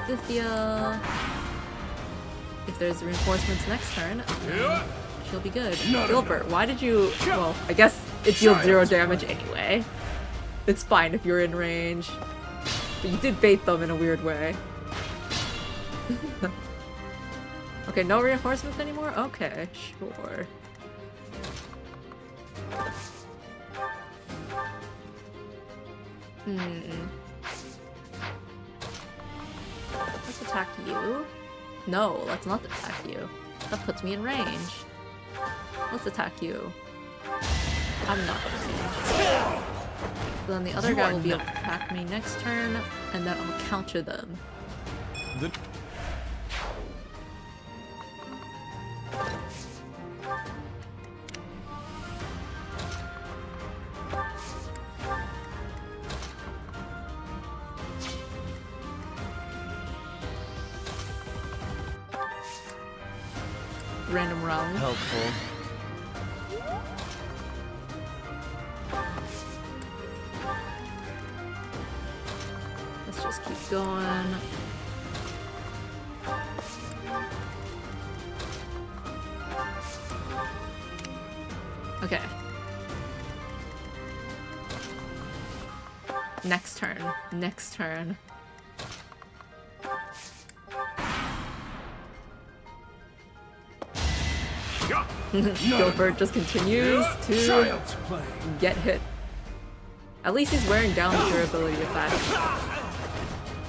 Cynthia. If there's reinforcements next turn, she'll be good. Gilbert, why did you... Well, I guess it deals 0 damage anyway. It's fine if you're in range. But you did bait them in a weird way. Okay, no reinforcements anymore? Okay, sure. Let's attack you. No, let's not attack you. That puts me in range. Let's attack you. I'm not in range. So then the other guy will be able to attack me next turn, and then I'll counter them. Random round. Helpful. Let's just keep going. Okay. Next turn. Next turn. Gilbert just continues to Child's play. get hit. At least he's wearing down the durability of that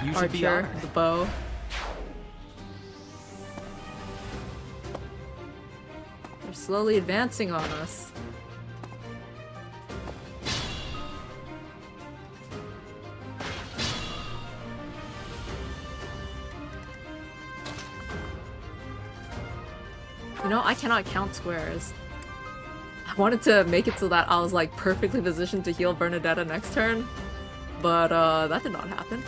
You should be archer, honored. the bow. They're slowly advancing on us. You know, I cannot count squares. I wanted to make it so that I was like perfectly positioned to heal Bernadetta next turn, but that did not happen.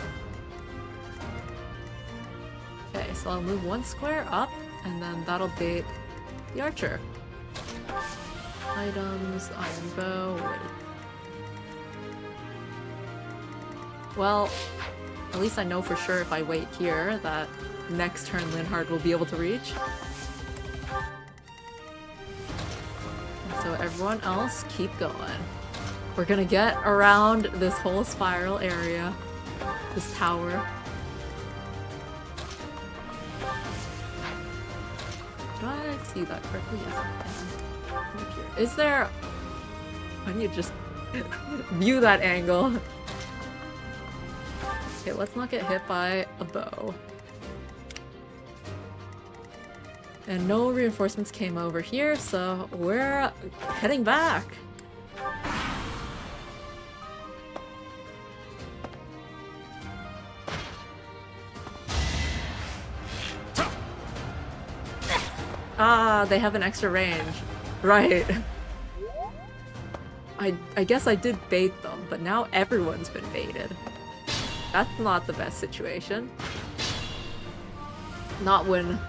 Okay, so I'll move one square up, and then that'll bait the archer. Items, iron bow, wait. Well, at least I know for sure if I wait here that next turn Linhardt will be able to reach. So everyone else, keep going. We're gonna get around this whole spiral area. This tower. Did I see that correctly? Yes, I can. Look here. Is there... I need to just view that angle. Okay, let's not get hit by a bow. And no reinforcements came over here, so we're heading back. Ah, they have an extra range. Right. I guess I did bait them, but now everyone's been baited. That's not the best situation. Not when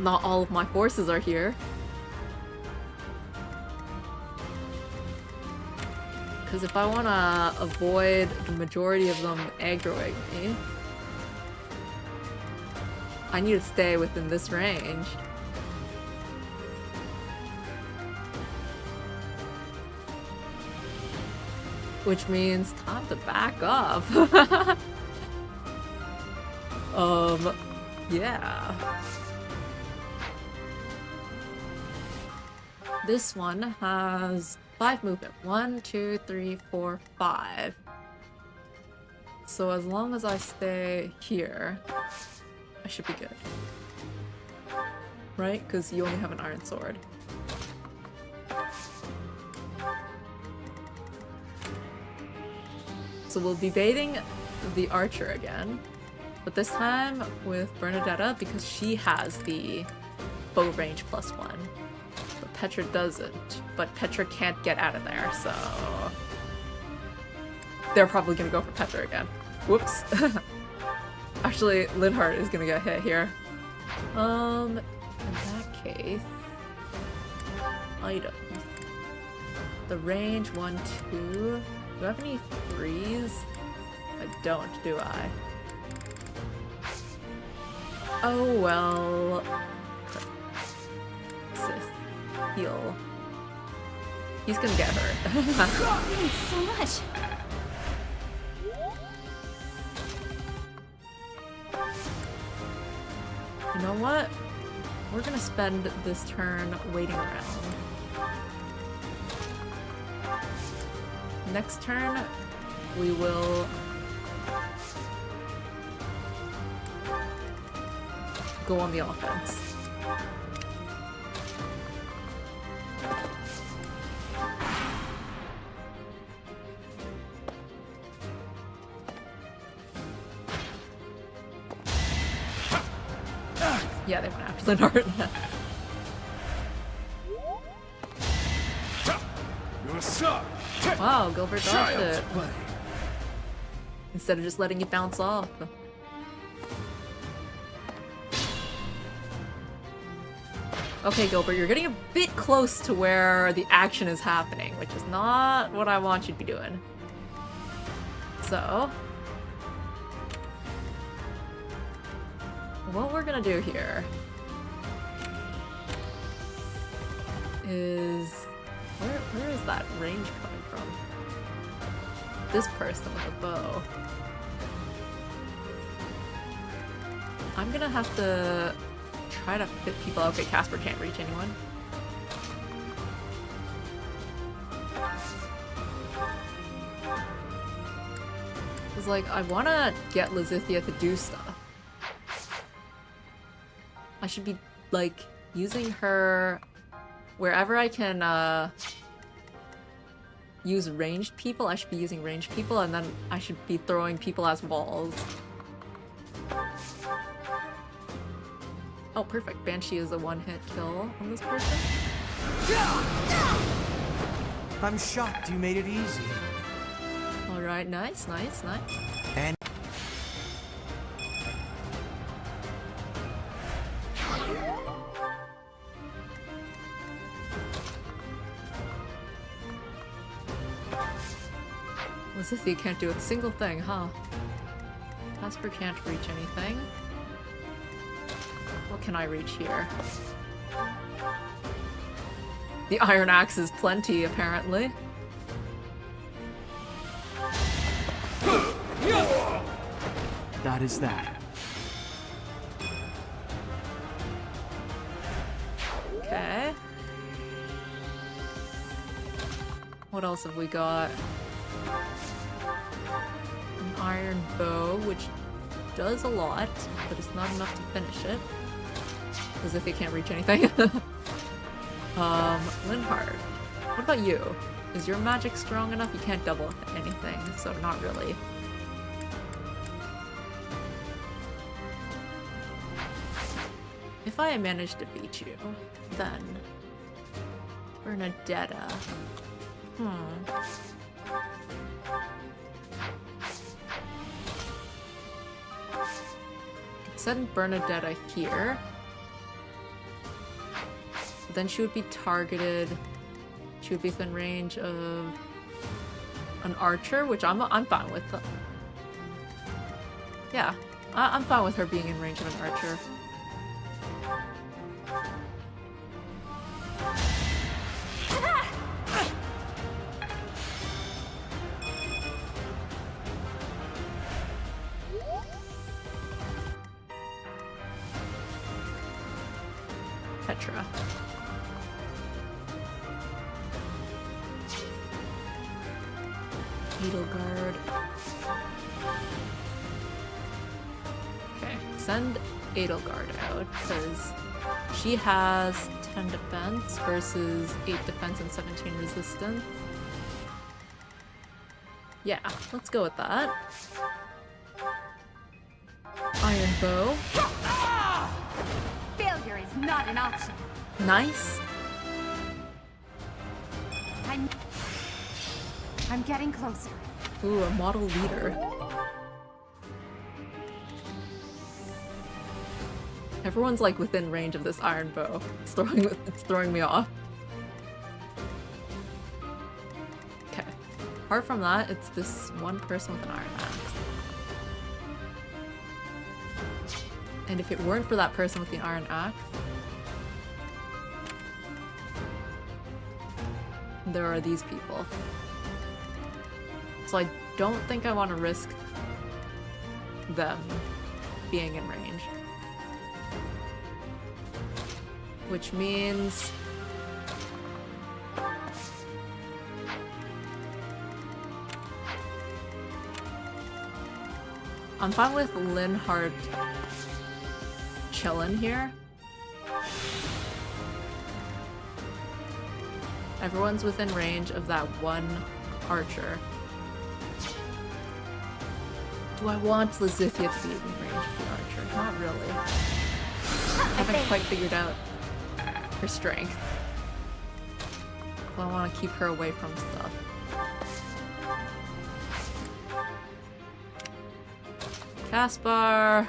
not all of my forces are here. Because if I want to avoid the majority of them aggroing me, I need to stay within this range. Which means time to back up. Yeah. This one has 5 movement. 1, 2, 3, 4, 5. So as long as I stay here, I should be good. Right? Because you only have an iron sword. So we'll be baiting the archer again. But this time with Bernadetta because she has the bow range +1. But Petra doesn't. But Petra can't get out of there, so... They're probably gonna go for Petra again. Whoops. Actually, Linhardt is gonna get hit here. In that case... Items. The range, 1, 2... Do I have any 3s? I don't, do I? Oh well... Sis. Heal. He's gonna get hurt. Thanks so much. You know what? We're gonna spend this turn waiting around. Next turn, we will go on the offense. Yeah, they went after Linhardt. You're suck. Wow, Gilbert dodged Child's it. play. Instead of just letting it bounce off. Okay, Gilbert, you're getting a bit close to where the action is happening, which is not what I want you to be doing. So... what we're gonna do here is where is that range coming from? This person with a bow. I'm gonna have to try to fit people. Okay, Casper can't reach anyone. It's like I wanna get Lizithia to do stuff. I should be like using her wherever I can use ranged people. I should be using ranged people, and then I should be throwing people as walls. Oh, perfect. Banshee is a one-hit kill on this person. I'm shocked you made it easy. Alright, nice, nice, nice. And Lizithia can't do a single thing, huh? Casper can't reach anything. What can I reach here? The iron axe is plenty, apparently. That is that. Okay. What else have we got? An iron bow, which does a lot, but it's not enough to finish it. As if you can't reach anything. Linhard. What about you? Is your magic strong enough? You can't double anything, so not really. If I manage to beat you, then Bernadetta. Could send Bernadetta here. Then she would be targeted. She would be within range of an archer, which I'm fine with. Yeah, I'm fine with her being in range of an archer. Petra. Edelgard. Okay, send Edelgard out, because she has 10 defense versus 8 defense and 17 resistance. Yeah, let's go with that. Iron bow. Failure is not an option. Nice. I'm getting closer. Ooh, a model leader. Everyone's like within range of this iron bow. It's throwing me off. Okay. Apart from that, it's this one person with an iron axe. And if it weren't for that person with the iron axe, there are these people. So I don't think I want to risk them being in range. Which means I'm fine with Linhard chilling here. Everyone's within range of that one archer. Do I want Lizithia to be in range of the archer? Not really. I haven't quite figured out her strength. Well, I want to keep her away from stuff. Caspar!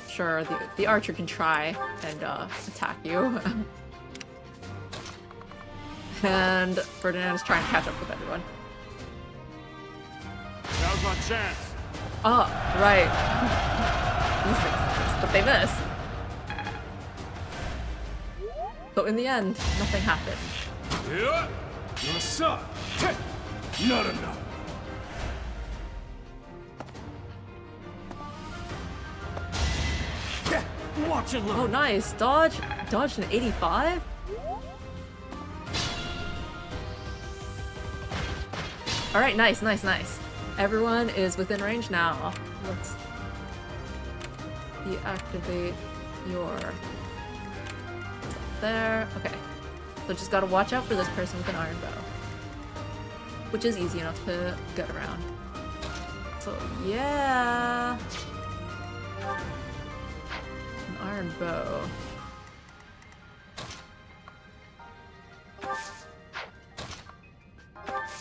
Sure, the archer can try and attack you. And Ferdinand is trying to catch up with everyone. Now's my chance. Oh, right. These things exist. They miss. So in the end, nothing happened. Yeah. Your son. Not enough. Watch it, Oh, nice. Dodge. Dodged an 85? Alright, nice, nice, nice. Everyone is within range now. Let's deactivate your... There. Okay. So just gotta watch out for this person with an iron bow. Which is easy enough to get around. So, yeah. An iron bow.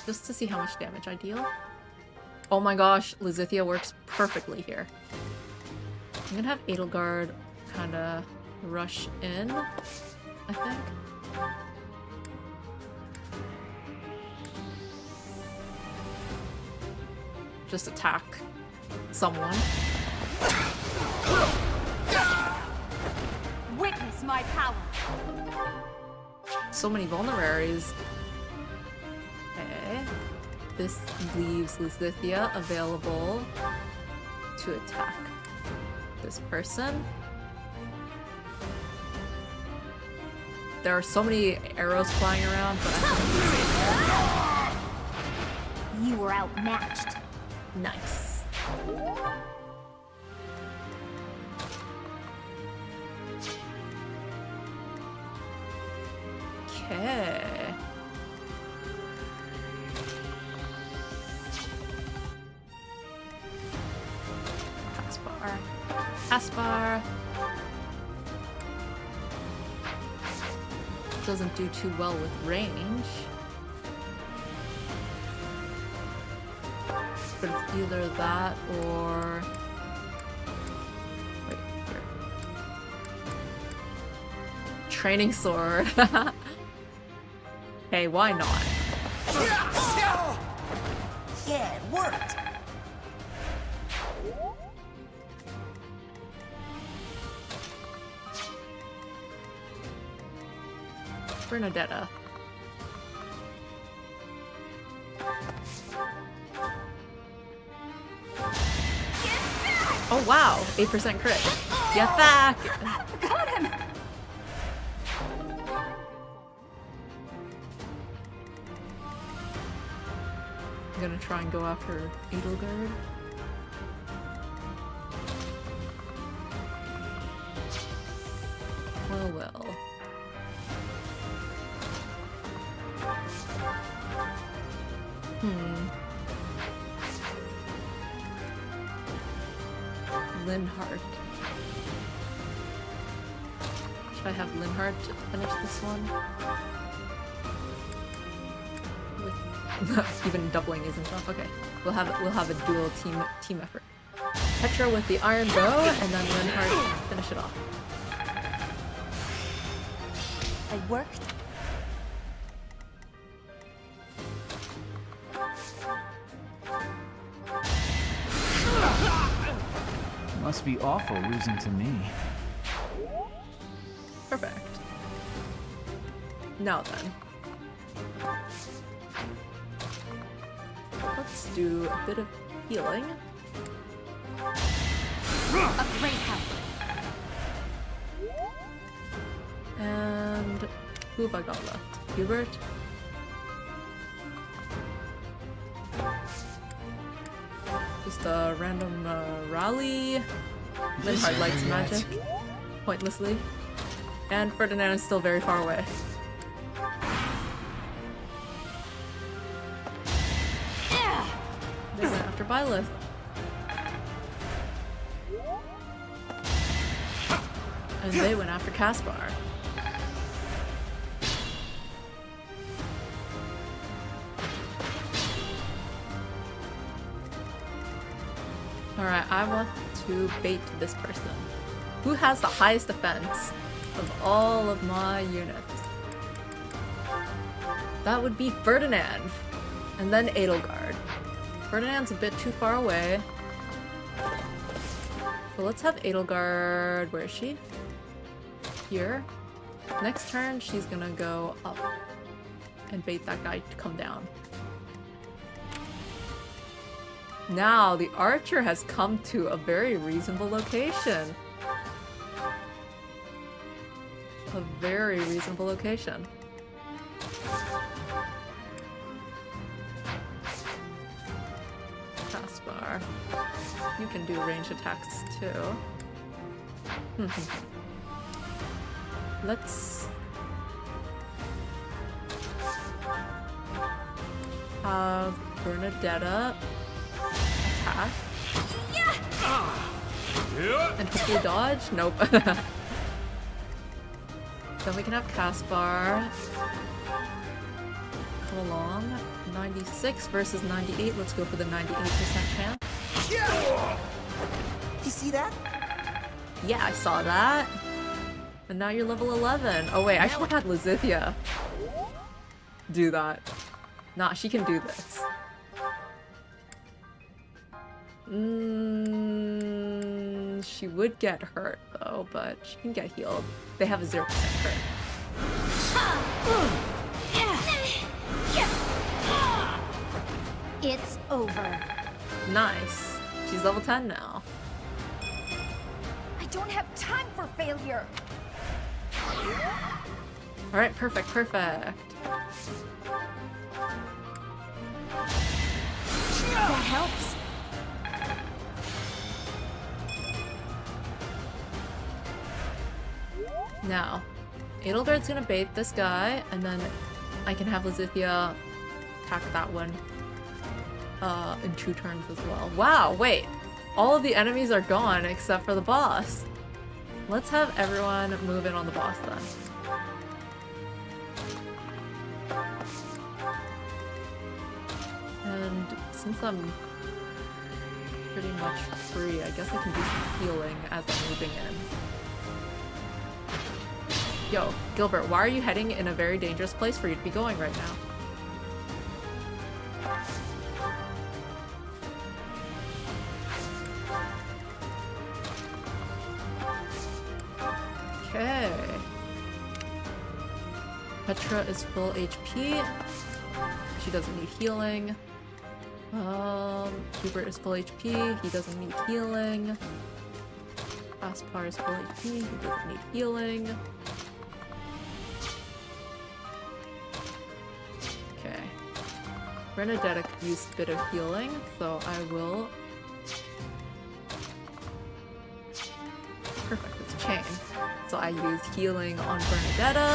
Just to see how much damage I deal. Oh my gosh, Lizithia works perfectly here. I'm gonna have Edelgard kinda rush in, I think. Just attack someone. Witness my power. So many vulneraries. Okay. This leaves Lizithia available to attack this person. There are so many arrows flying around, but I think I'm safe. You were outmatched. Nice. Okay. Caspar. Doesn't do too well with range. But it's either that or... Wait, here. Training sword. Hey, why not? Yeah, it worked! Bernadetta. Oh wow, 8% crit. Get back! Got him! I'm gonna try and go after Edelgard. Well, well. Linhardt. Should I have Linhardt finish this one? With even doubling isn't enough. Okay, we'll have a dual team effort. Petra with the iron bow, and then Linhardt finish it off. I worked. Must be awful losing to me. Perfect. Now then. Let's do a bit of healing. A great help. And who have I got left? Hubert? Just a random rally. Linhardt lights magic. Pointlessly. And Ferdinand is still very far away. They went after Byleth. And they went after Caspar. Alright, I want to bait this person. Who has the highest defense of all of my units? That would be Ferdinand. And then Edelgard. Ferdinand's a bit too far away. So let's have Edelgard. Where is she? Here. Next turn, she's gonna go up and bait that guy to come down. Now, the archer has come to a very reasonable location. A very reasonable location. Taskbar. You can do range attacks too. Let's have Bernadetta attack. And hopefully dodge? Nope. Then we can have Caspar come along. 96 versus 98. Let's go for the 98% chance. You see that? Yeah, I saw that. And now you're level 11. Oh wait, I should have had Lizithia do that. Nah, she can do this. She would get hurt though, but she can get healed. They have a 0% hurt. It's over. Nice. She's level 10 now. I don't have time for failure. Alright, perfect, perfect. That helps. Now, Edelgard's gonna bait this guy, and then I can have Lizithia attack that one in 2 turns as well. Wow, wait! All of the enemies are gone except for the boss. Let's have everyone move in on the boss then. And since I'm pretty much free, I guess I can do some healing as I'm moving in. Yo, Gilbert, why are you heading in a very dangerous place for you to be going right now? Okay. Petra is full HP. She doesn't need healing. Hubert is full HP. He doesn't need healing. Aspar is full HP. He doesn't need healing. Okay. Renadetta could use a bit of healing, so I will. Perfect, it's a chain. So I use healing on Bernadetta,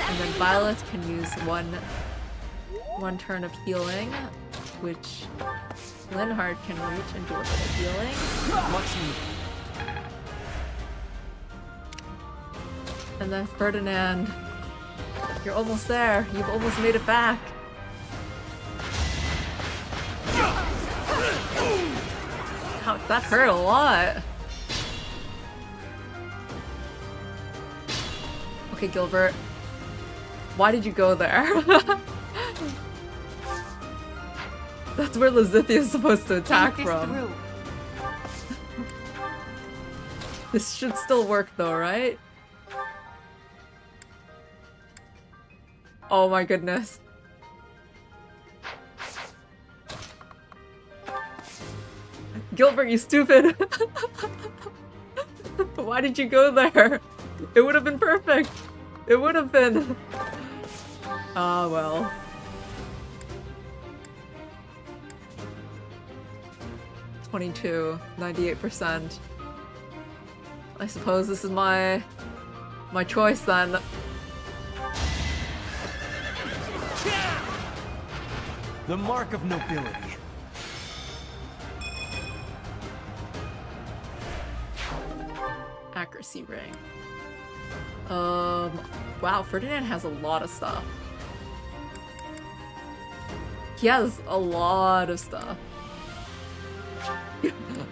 and then Violet can use one turn of healing, which Linhardt can reach and do a bit of healing. Much needed. And then Ferdinand, you're almost there. You've almost made it back. Ouch, that hurt a lot. Okay, Gilbert. Why did you go there? That's where Lizithia is supposed to attack from. This should still work though, right? Oh my goodness. Gilbert, you stupid! Why did you go there? It would have been perfect! It would have been! Ah, well. $22, 98%. I suppose this is my choice then. The mark of nobility. Accuracy ring. Wow, Ferdinand has a lot of stuff. He has a lot of stuff.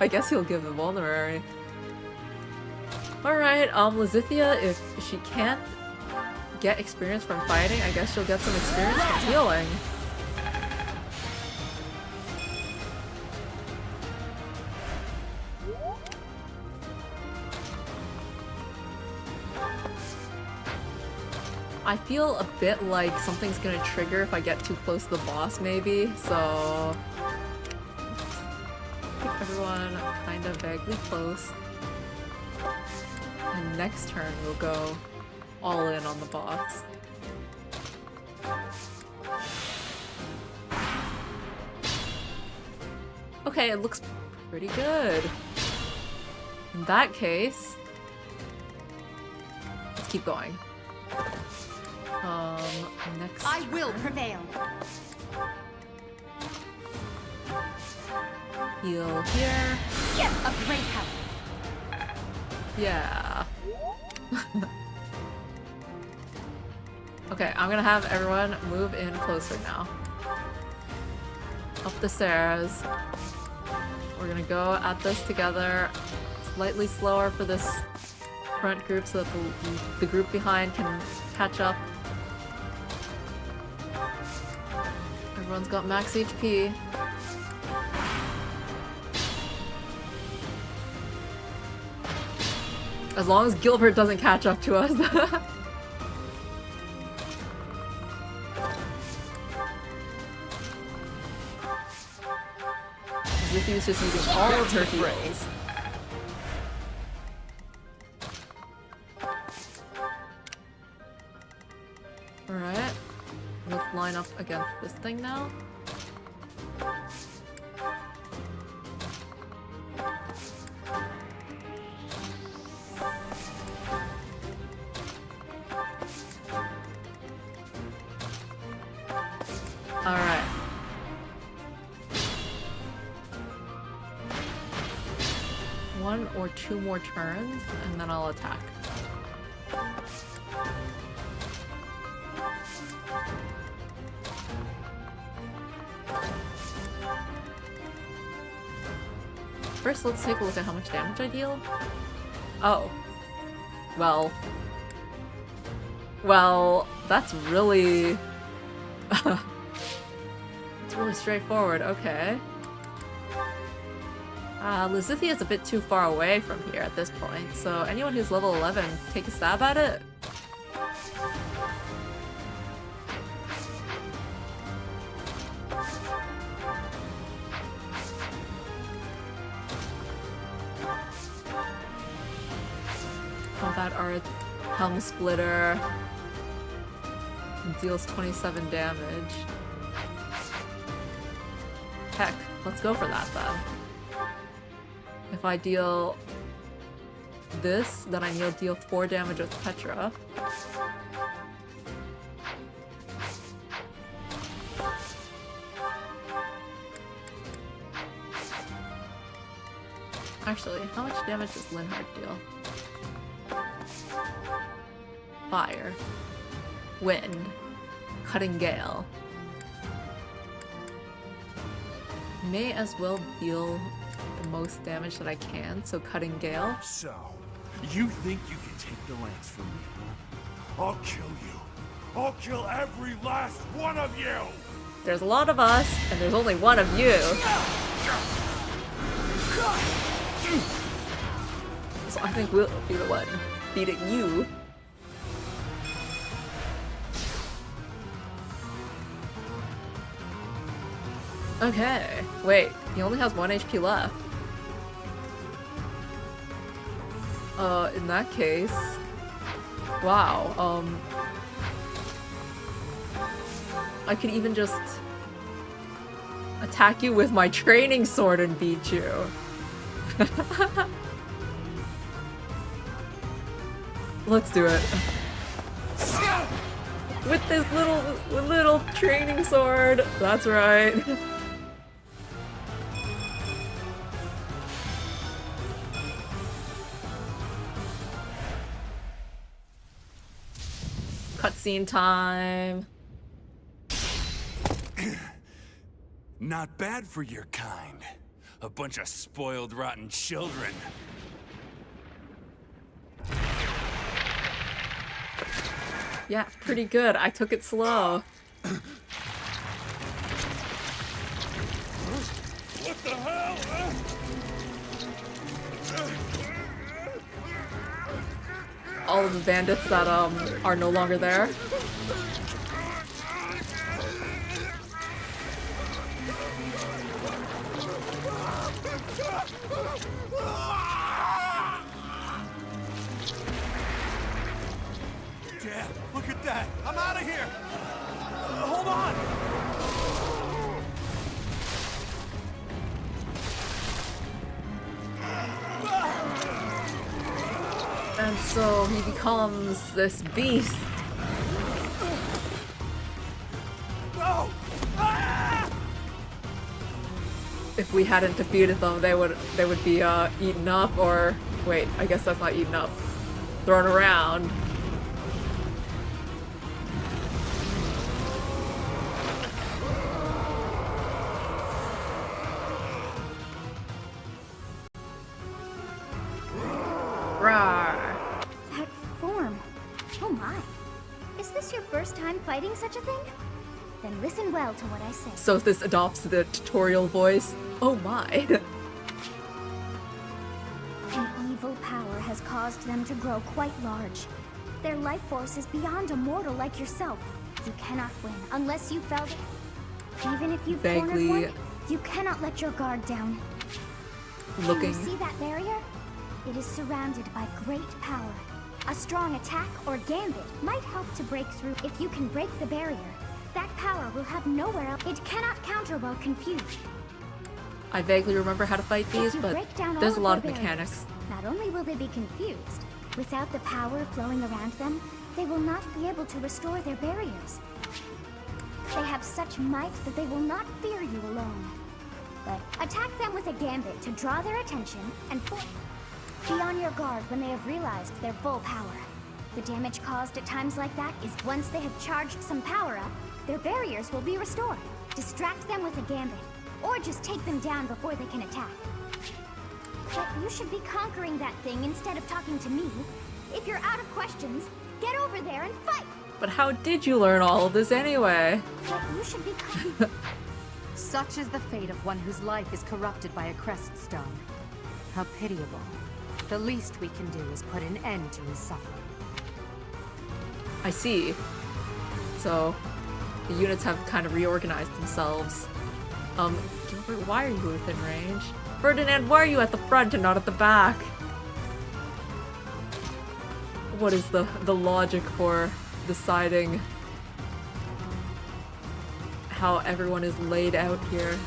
I guess he'll give the vulnerary. Alright, Lizithia, if she can't get experience from fighting, I guess she'll get some experience from healing. I feel a bit like something's gonna trigger if I get too close to the boss, maybe, so... keep everyone kind of vaguely close. And next turn we'll go all in on the boss. Okay, it looks pretty good. In that case... let's keep going. Next I will turn. prevail. Heal here. A great help. Yeah. Okay, I'm gonna have everyone move in closer now. Up the stairs. We're gonna go at this together. Slightly slower for this front group so that the group behind can catch up. Everyone's got max HP. As long as Gilbert doesn't catch up to us. As if he's just using all of her heals. Alright. Let's line up against this thing now. Alright. One or two more turns, and then I'll attack. First, let's take a look at how much damage I deal. Oh. Well. Well, that's really... it's really straightforward, okay. Lizithia's a bit too far away from here at this point, so anyone who's level 11, take a stab at it. Combat Art, Helm Splitter. Deals 27 damage. Heck, let's go for that then. If I deal this, then I deal 4 damage with Petra. Actually, how much damage does Linhardt deal? Fire. Wind. Cutting Gale. May as well deal the most damage that I can, so Cutting Gale. So, you think you can take the lance from me, huh? I'll kill you. I'll kill every last one of you! There's a lot of us, and there's only one of you. So I think we'll be the one beating you. Okay, wait, he only has 1 HP left. In that case... wow, I could even just attack you with my training sword and beat you. Let's do it. With this little training sword. That's right. Cutscene time. Not bad for your kind. A bunch of spoiled, rotten children. Yeah, pretty good. I took it slow. What the hell? all of the bandits that are no longer there. Dad, look at that! I'm out of here! Hold on! And so he becomes this beast. No! Ah! If we hadn't defeated them, they would be eaten up, or wait, I guess that's not eaten up. Thrown around. Rawr. That form. Oh my. Is this your first time fighting such a thing? Then listen well to what I say. So this adopts the tutorial voice. Oh my. An evil power has caused them to grow quite large. Their life force is beyond a mortal like yourself. You cannot win unless you felt it. Even if you've cornered Vaguely one, you cannot let your guard down. looking. You see that barrier? It is surrounded by great power. A strong attack or gambit might help to break through. If you can break the barrier, that power will have nowhere else. It cannot counter while confused. I vaguely remember how to fight these, If you but break down there's all a lot their of mechanics. barriers, not only will they be confused, without the power flowing around them, they will not be able to restore their barriers. They have such might that they will not fear you alone. But attack them with a gambit to draw their attention and be on your guard when they have realized their full power. The damage caused at times like that is once they have charged some power up, their barriers will be restored. Distract them with a gambit, or just take them down before they can attack. But you should be conquering that thing instead of talking to me. If you're out of questions, get over there and fight! But how did you learn all of this anyway? But you should be Such is the fate of one whose life is corrupted by a crest stone. How pitiable. The least we can do is put an end to his suffering. I see. So, the units have kind of reorganized themselves. Gilbert, why are you within range? Ferdinand, why are you at the front and not at the back? What is the logic for deciding how everyone is laid out here?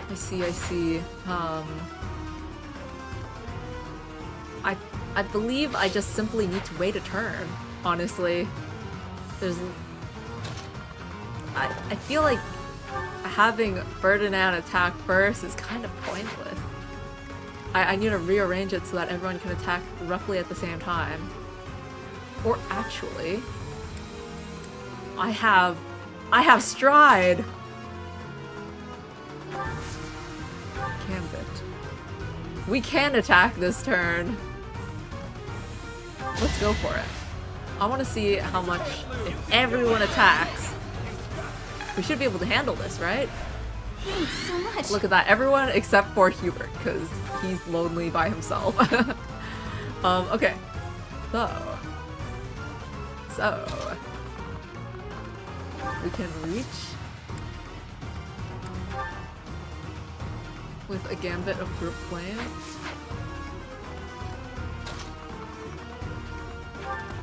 I see. I believe I just simply need to wait a turn, honestly. I feel like having Ferdinand attack first is kind of pointless. I need to rearrange it so that everyone can attack roughly at the same time. Or actually, I have stride. Gambit. We can attack this turn. Let's go for it. I want to see how much, if everyone attacks, we should be able to handle this, right? Thanks so much. Look at that, everyone except for Hubert, because he's lonely by himself. Okay. So we can reach with a gambit of group flame.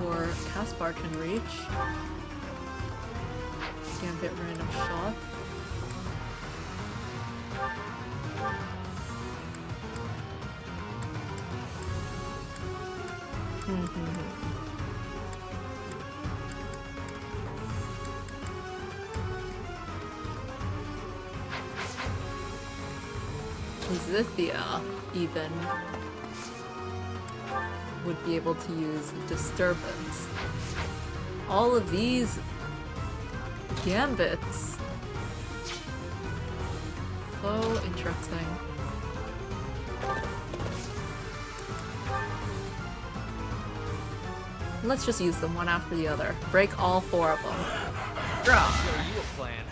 Or Caspar can reach. Gambit random shot. Zithia, even, would be able to use Disturbance. All of these gambits. So interesting. Let's just use them one after the other. Break all four of them. Draw. Show you a plan.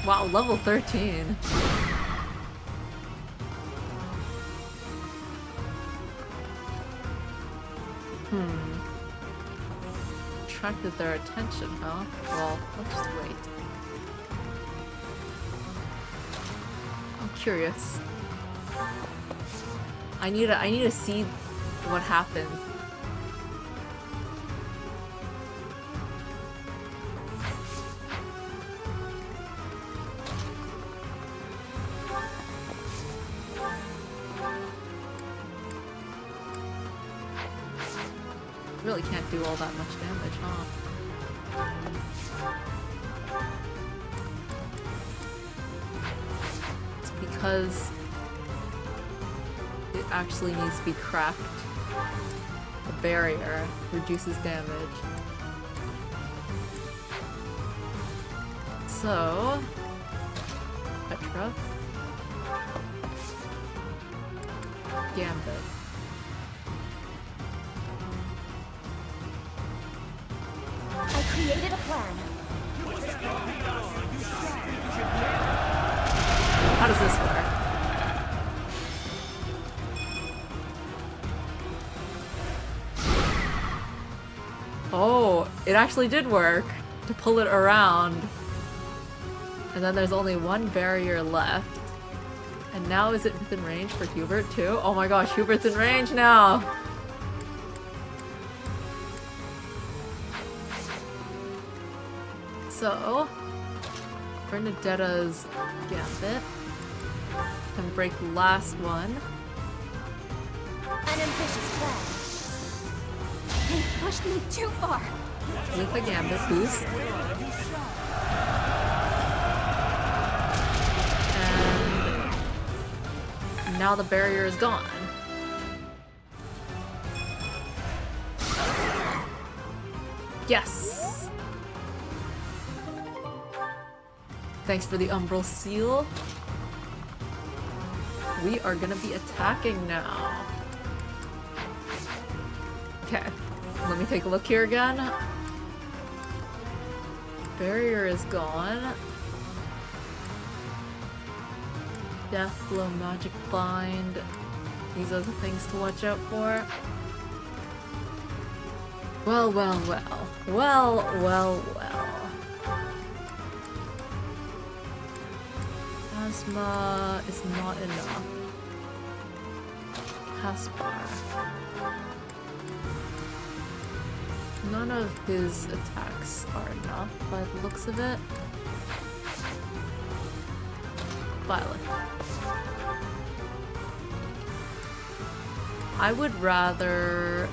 Wow, level 13. Attracted their attention, huh? Well, let's just wait. I'm curious. I need to see what happens. Really can't do all that much damage, huh? It's because it actually needs to be cracked. The barrier reduces damage. So, Petra. Gambit. I created a plan. How does this work? Oh, it actually did work to pull it around. And then there's only one barrier left. And now is it within range for Hubert too? Oh my gosh, Hubert's in range now! So, Bernadetta's Gambit can break the last one. An ambitious plan. They pushed me too far. With a Gambit boost. And now the barrier is gone. Yes! Thanks for the Umbral Seal. We are gonna be attacking now. Okay, let me take a look here again. Barrier is gone. Death Blow, Magic Bind. These are the things to watch out for. Well, well, well. Well, well, well. Asthma is not enough. Caspar. None of his attacks are enough by the looks of it. Violet. I would rather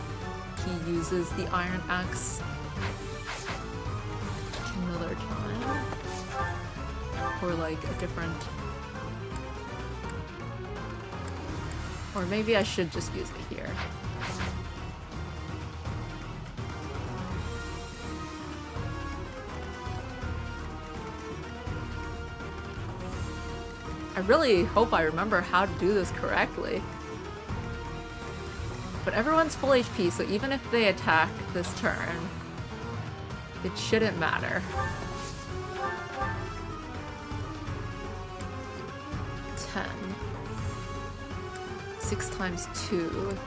he uses the Iron Axe another time. Or like a different... Or maybe I should just use it here. I really hope I remember how to do this correctly. But everyone's full HP, so even if they attack this turn, it shouldn't matter. 10. 6 times 2.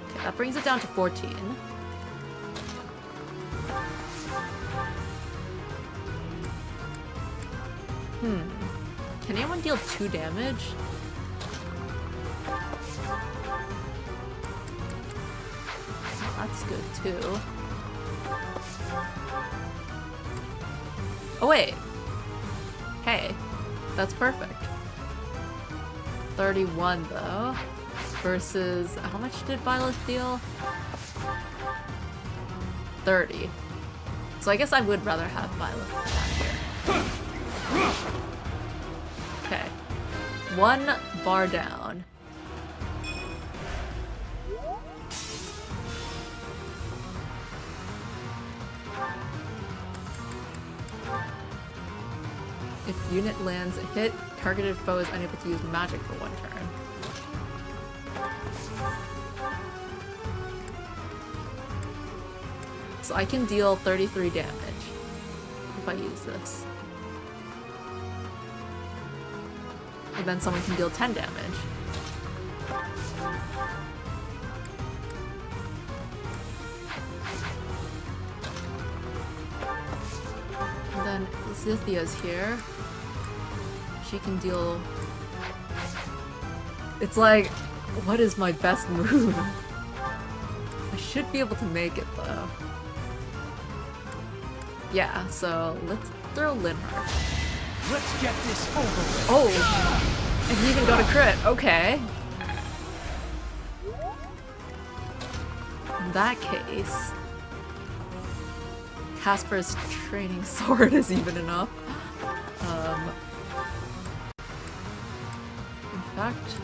Okay, that brings it down to 14. Can anyone deal 2 damage? Oh, that's good too. Oh wait. Hey, that's perfect. 31 though. Versus, how much did Violet deal? 30. So I guess I would rather have Violet down here. Okay. 1 bar down. If unit lands a hit, targeted foe is unable to use magic for 1 turn. So I can deal 33 damage if I use this. And then someone can deal 10 damage. And then Zythia's here. She can deal... It's like, what is my best move? I should be able to make it though. Yeah, so let's throw Linhardt. Let's get this over with. Oh! And he even got a crit. Okay. In that case, Casper's training sword is even enough. In fact,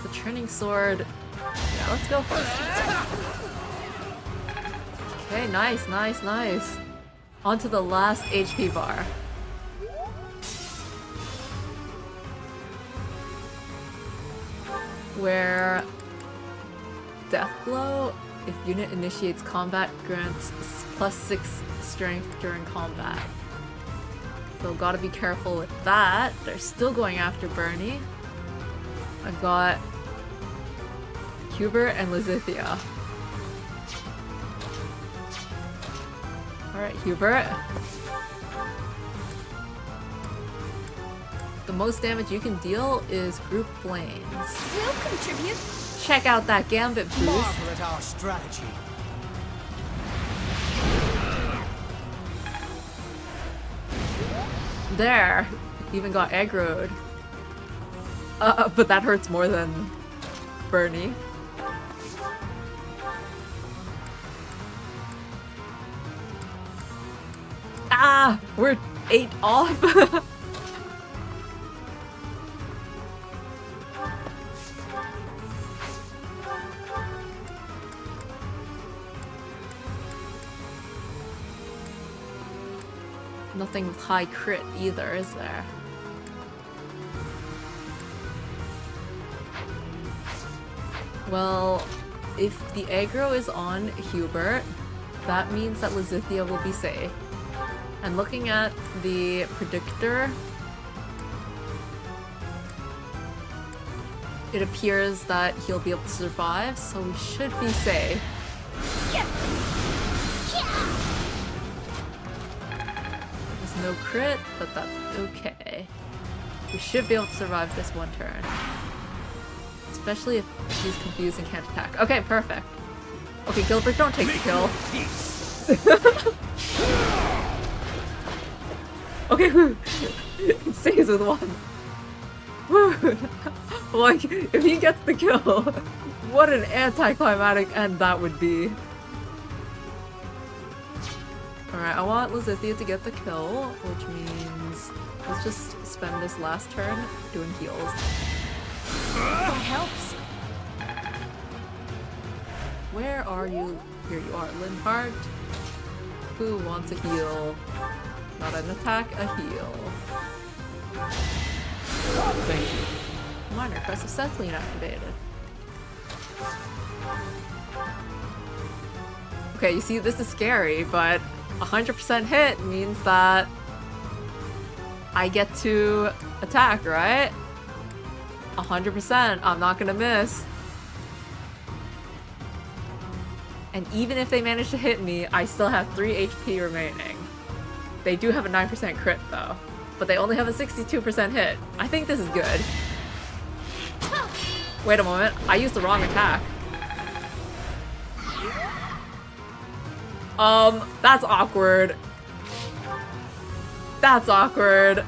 the training sword... Yeah, let's go first. Okay, nice, nice, nice. On to the last HP bar. Where Death Blow, if unit initiates combat, grants +6 strength during combat. So gotta be careful with that. They're still going after Bernie. I've got Hubert and Lizithia. Alright, Hubert. The most damage you can deal is group flames. We'll contribute. Check out that Gambit boost. Marvel at our strategy. There! Even got aggroed. But that hurts more than Bernie. Ah! We're 8 off! Nothing with high crit either, is there? Well, if the aggro is on Hubert, that means that Lizithia will be safe. And looking at the predictor, it appears that he'll be able to survive, so we should be safe. There's no crit, but that's okay. We should be able to survive this one turn. Especially if he's confused and can't attack. Okay, perfect. Okay, Gilbert, don't take the kill. Okay, whew. It stays with one. Whew. Like, if he gets the kill, what an anticlimactic end that would be. Alright, I want Lizithia to get the kill, which means let's just spend this last turn doing heals. That helps. Where are you? Here you are, Linhardt. Who wants a heal? Not an attack, a heal. Thank you. Minor Crest of Cethlean activated. Okay, you see, this is scary, but 100% hit means that I get to attack, right? 100%. I'm not gonna miss. And even if they manage to hit me, I still have 3 HP remaining. They do have a 9% crit though, but they only have a 62% hit. I think this is good. Wait a moment, I used the wrong attack. That's awkward. That's awkward.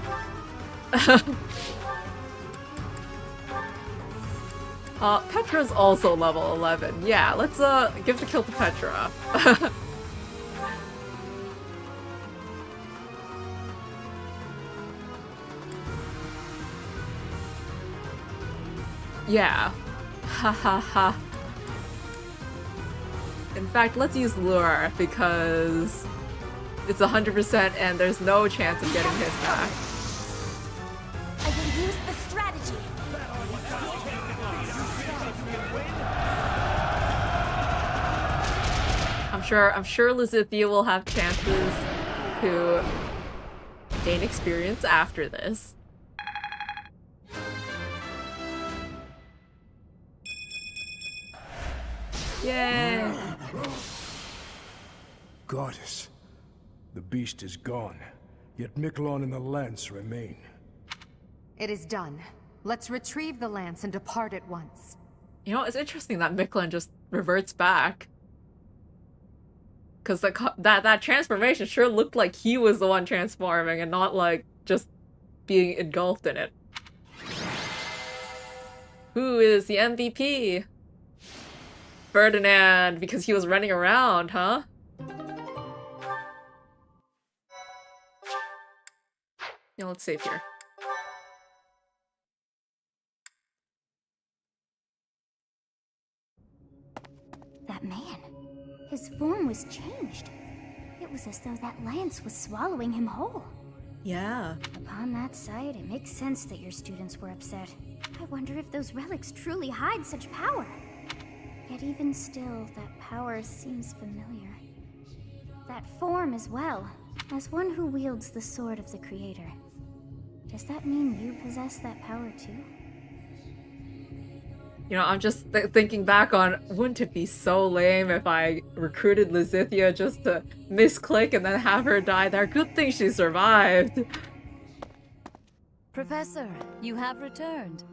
Petra's also level 11. Yeah, let's give the kill to Petra. Yeah. Ha ha ha. In fact, let's use Lure because it's 100% and there's no chance of getting his back. I will use the strategy. I'm sure Lizithia will have chances to gain experience after this. Yay! Goddess, the beast is gone, yet Miklon and the lance remain. It is done. Let's retrieve the lance and depart at once. You know, it's interesting that Miklon just reverts back. Because that transformation sure looked like he was the one transforming and not like just being engulfed in it. Who is the MVP? Ferdinand, because he was running around, huh? Yeah, let's save here. That man. His form was changed. It was as though that lance was swallowing him whole. Yeah. Upon that sight, it makes sense that your students were upset. I wonder if those relics truly hide such power. Yet even still, that power seems familiar. That form as well, as one who wields the sword of the Creator. Does that mean you possess that power too? You know, I'm just thinking back on, wouldn't it be so lame if I recruited Lizithia just to misclick and then have her die there? Good thing she survived. Professor, you have returned.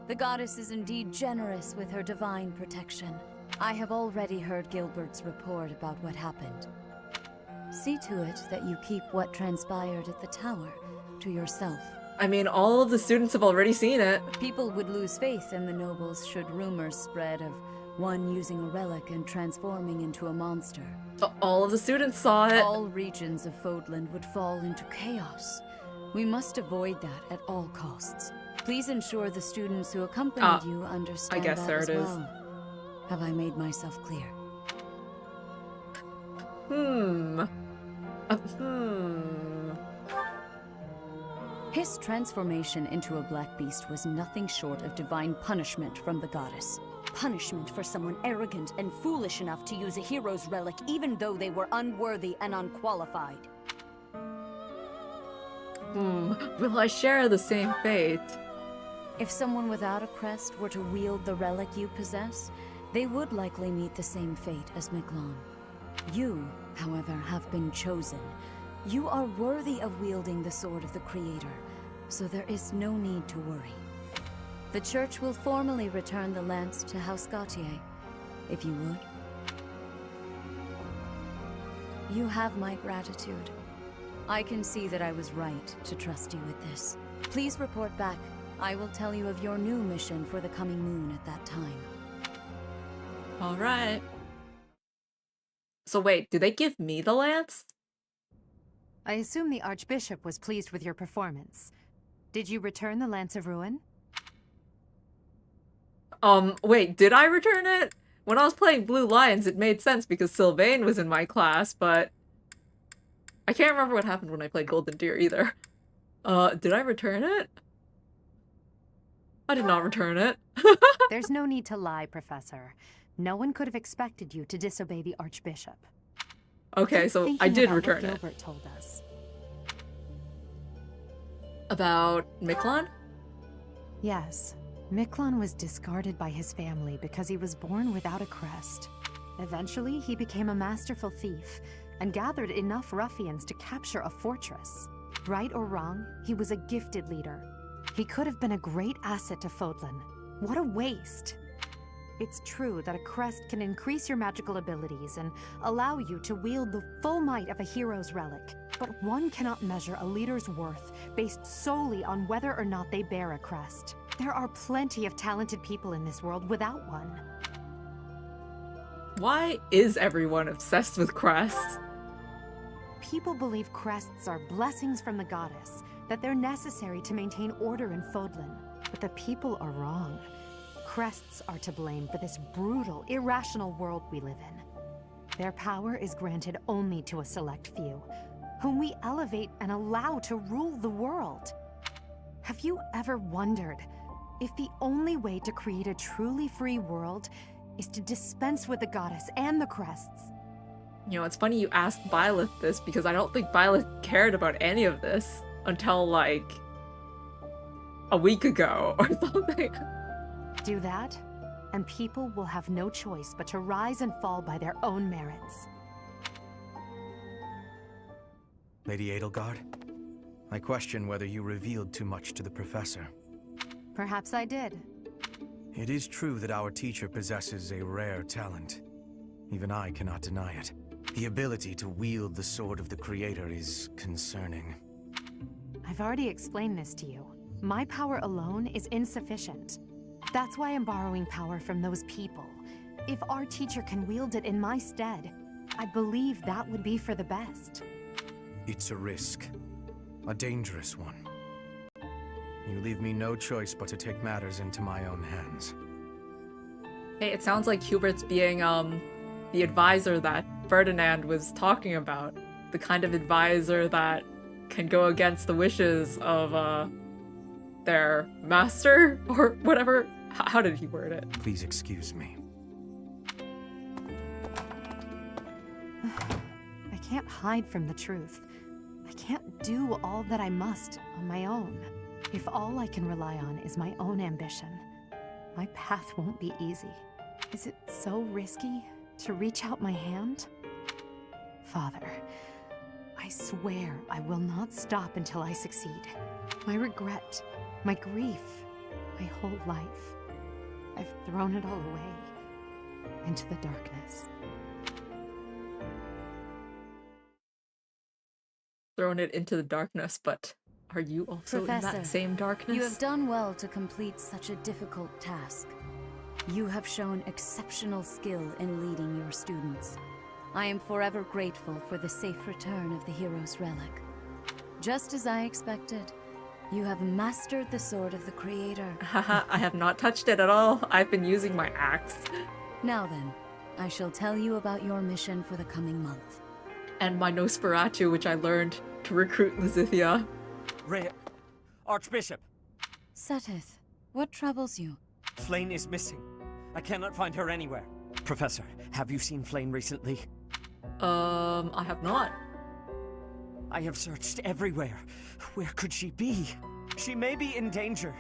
The goddess is indeed generous with her divine protection. I have already heard Gilbert's report about what happened. See to it that you keep what transpired at the tower to yourself. I mean, all of the students have already seen it. People would lose faith in the nobles should rumors spread of one using a relic and transforming into a monster. All of the students saw it. All regions of Fodland would fall into chaos. We must avoid that at all costs. Please ensure the students who accompanied you understand I guess that there as it is. well. Have I made myself clear? His transformation into a black beast was nothing short of divine punishment from the goddess. Punishment for someone arrogant and foolish enough to use a hero's relic even though they were unworthy and unqualified. Will I share the same fate? If someone without a crest were to wield the relic you possess, they would likely meet the same fate as Miklon. You, however, have been chosen. You are worthy of wielding the sword of the Creator, so there is no need to worry. The Church will formally return the lance to House Gautier, if you would. You have my gratitude. I can see that I was right to trust you with this. Please report back. I will tell you of your new mission for the coming moon at that time. Alright. So wait, do they give me the lance? I assume the Archbishop was pleased with your performance. Did you return the Lance of Ruin? Wait, did I return it? When I was playing Blue Lions, it made sense because Sylvain was in my class, but I can't remember what happened when I played Golden Deer either. Did I return it? I did not return it. There's no need to lie, Professor. No one could have expected you to disobey the Archbishop. Okay, so I did return it. Gilbert told us. About Miklon? Yes. Miklon was discarded by his family because he was born without a crest. Eventually, he became a masterful thief and gathered enough ruffians to capture a fortress. Right or wrong, he was a gifted leader. He could have been a great asset to Fodlan. What a waste! It's true that a crest can increase your magical abilities and allow you to wield the full might of a hero's relic. But one cannot measure a leader's worth based solely on whether or not they bear a crest. There are plenty of talented people in this world without one. Why is everyone obsessed with crests? People believe crests are blessings from the goddess, that they're necessary to maintain order in Fodlan. But the people are wrong. Crests are to blame for this brutal, irrational world we live in. Their power is granted only to a select few, whom we elevate and allow to rule the world. Have you ever wondered if the only way to create a truly free world is to dispense with the goddess and the crests? You know, it's funny you asked Byleth this because I don't think Byleth cared about any of this until like a week ago or something. Do that, and people will have no choice but to rise and fall by their own merits. Lady Edelgard, I question whether you revealed too much to the professor. Perhaps I did. It is true that our teacher possesses a rare talent. Even I cannot deny it. The ability to wield the sword of the Creator is concerning. I've already explained this to you. My power alone is insufficient. That's why I'm borrowing power from those people. If our teacher can wield it in my stead, I believe that would be for the best. It's a risk. A dangerous one. You leave me no choice but to take matters into my own hands. Hey, it sounds like Hubert's being the advisor that Ferdinand was talking about. The kind of advisor that can go against the wishes of their master or whatever. How did he word it? Please excuse me. I can't hide from the truth. I can't do all that I must on my own. If all I can rely on is my own ambition, my path won't be easy. Is it so risky to reach out my hand? Father, I swear I will not stop until I succeed. My regret, my grief, my whole life, I've thrown it all away into the darkness. Thrown it into the darkness, but are you also in Professor, that same darkness? You have done well to complete such a difficult task. You have shown exceptional skill in leading your students. I am forever grateful for the safe return of the hero's relic. Just as I expected, you have mastered the sword of the Creator. Haha, I have not touched it at all. I've been using my axe. Now then, I shall tell you about your mission for the coming month. And my Nosferatu, which I learned to recruit Lizithia. Archbishop, Seteth, what troubles you? Flayn is missing. I cannot find her anywhere. Professor, have you seen Flayn recently? I have not. I have searched everywhere. Where could she be? She may be in danger.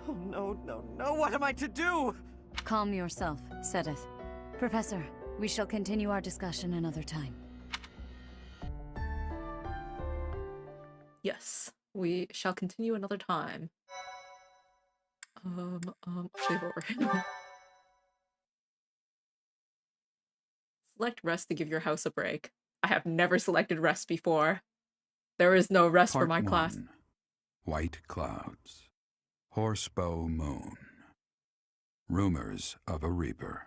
Oh no, no, no, what am I to do? Calm yourself, Seteth. Professor, we shall continue our discussion another time. Yes, we shall continue another time. Shiver. Select rest to give your house a break. I have never selected rest before. There is no rest for my class. White clouds. Horsebow moon. Rumors of a reaper.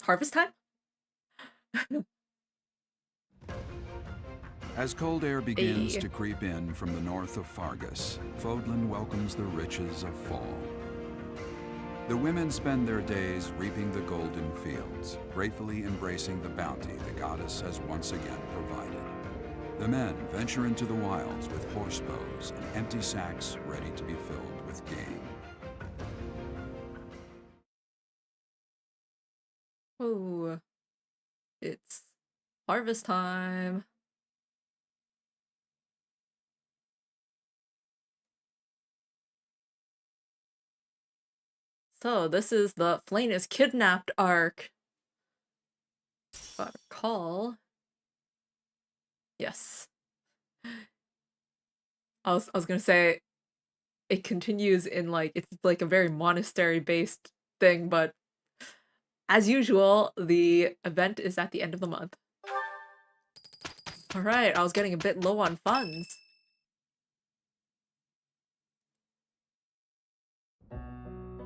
Harvest time? As cold air begins to creep in from the north of Fargus, Fodlan welcomes the riches of fall. The women spend their days reaping the golden fields, gratefully embracing the bounty the goddess has once again provided. The men venture into the wilds with horse bows and empty sacks ready to be filled with game. Oh, it's harvest time. So this is the Flayn is kidnapped arc. If I recall. Yes. I was gonna say it continues in like it's like a very monastery based thing, but as usual, the event is at the end of the month. Alright, I was getting a bit low on funds.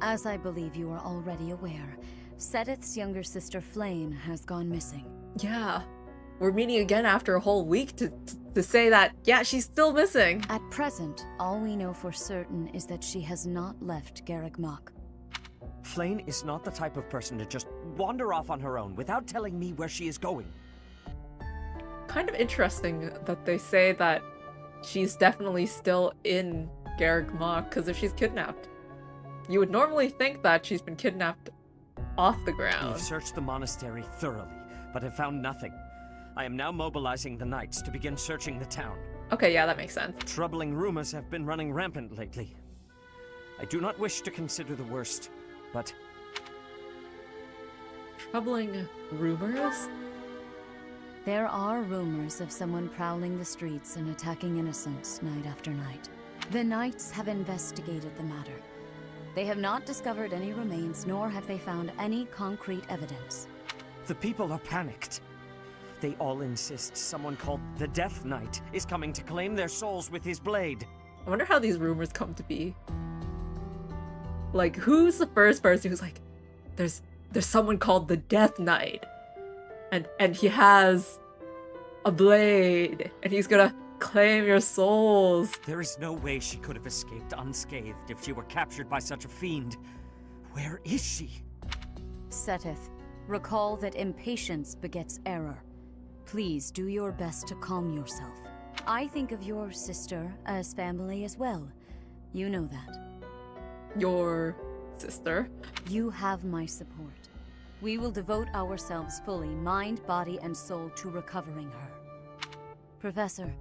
As I believe you are already aware, Seteth's younger sister Flayn has gone missing. Yeah. We're meeting again after a whole week to say that, yeah, she's still missing. At present, all we know for certain is that she has not left Garreg Mach. Flayn is not the type of person to just wander off on her own without telling me where she is going. Kind of interesting that they say that she's definitely still in Garreg Mach, because if she's kidnapped, you would normally think that she's been kidnapped off the ground. We've searched the monastery thoroughly, but have found nothing. I am now mobilizing the knights to begin searching the town. Okay, yeah, that makes sense. Troubling rumors have been running rampant lately. I do not wish to consider the worst, but... Troubling rumors? There are rumors of someone prowling the streets and attacking innocents night after night. The Knights have investigated the matter. They have not discovered any remains, nor have they found any concrete evidence. The people are panicked. They all insist someone called the Death Knight is coming to claim their souls with his blade. I wonder how these rumors come to be. Like, who's the first person who's like, there's someone called the Death Knight, and he has a blade, and he's gonna claim your souls. There is no way she could have escaped unscathed if she were captured by such a fiend. Where is she? Seteth, recall that impatience begets error. Please do your best to calm yourself. I think of your sister as family as well. You know that. Your sister? You have my support. We will devote ourselves fully, mind, body, and soul, to recovering her. Professor,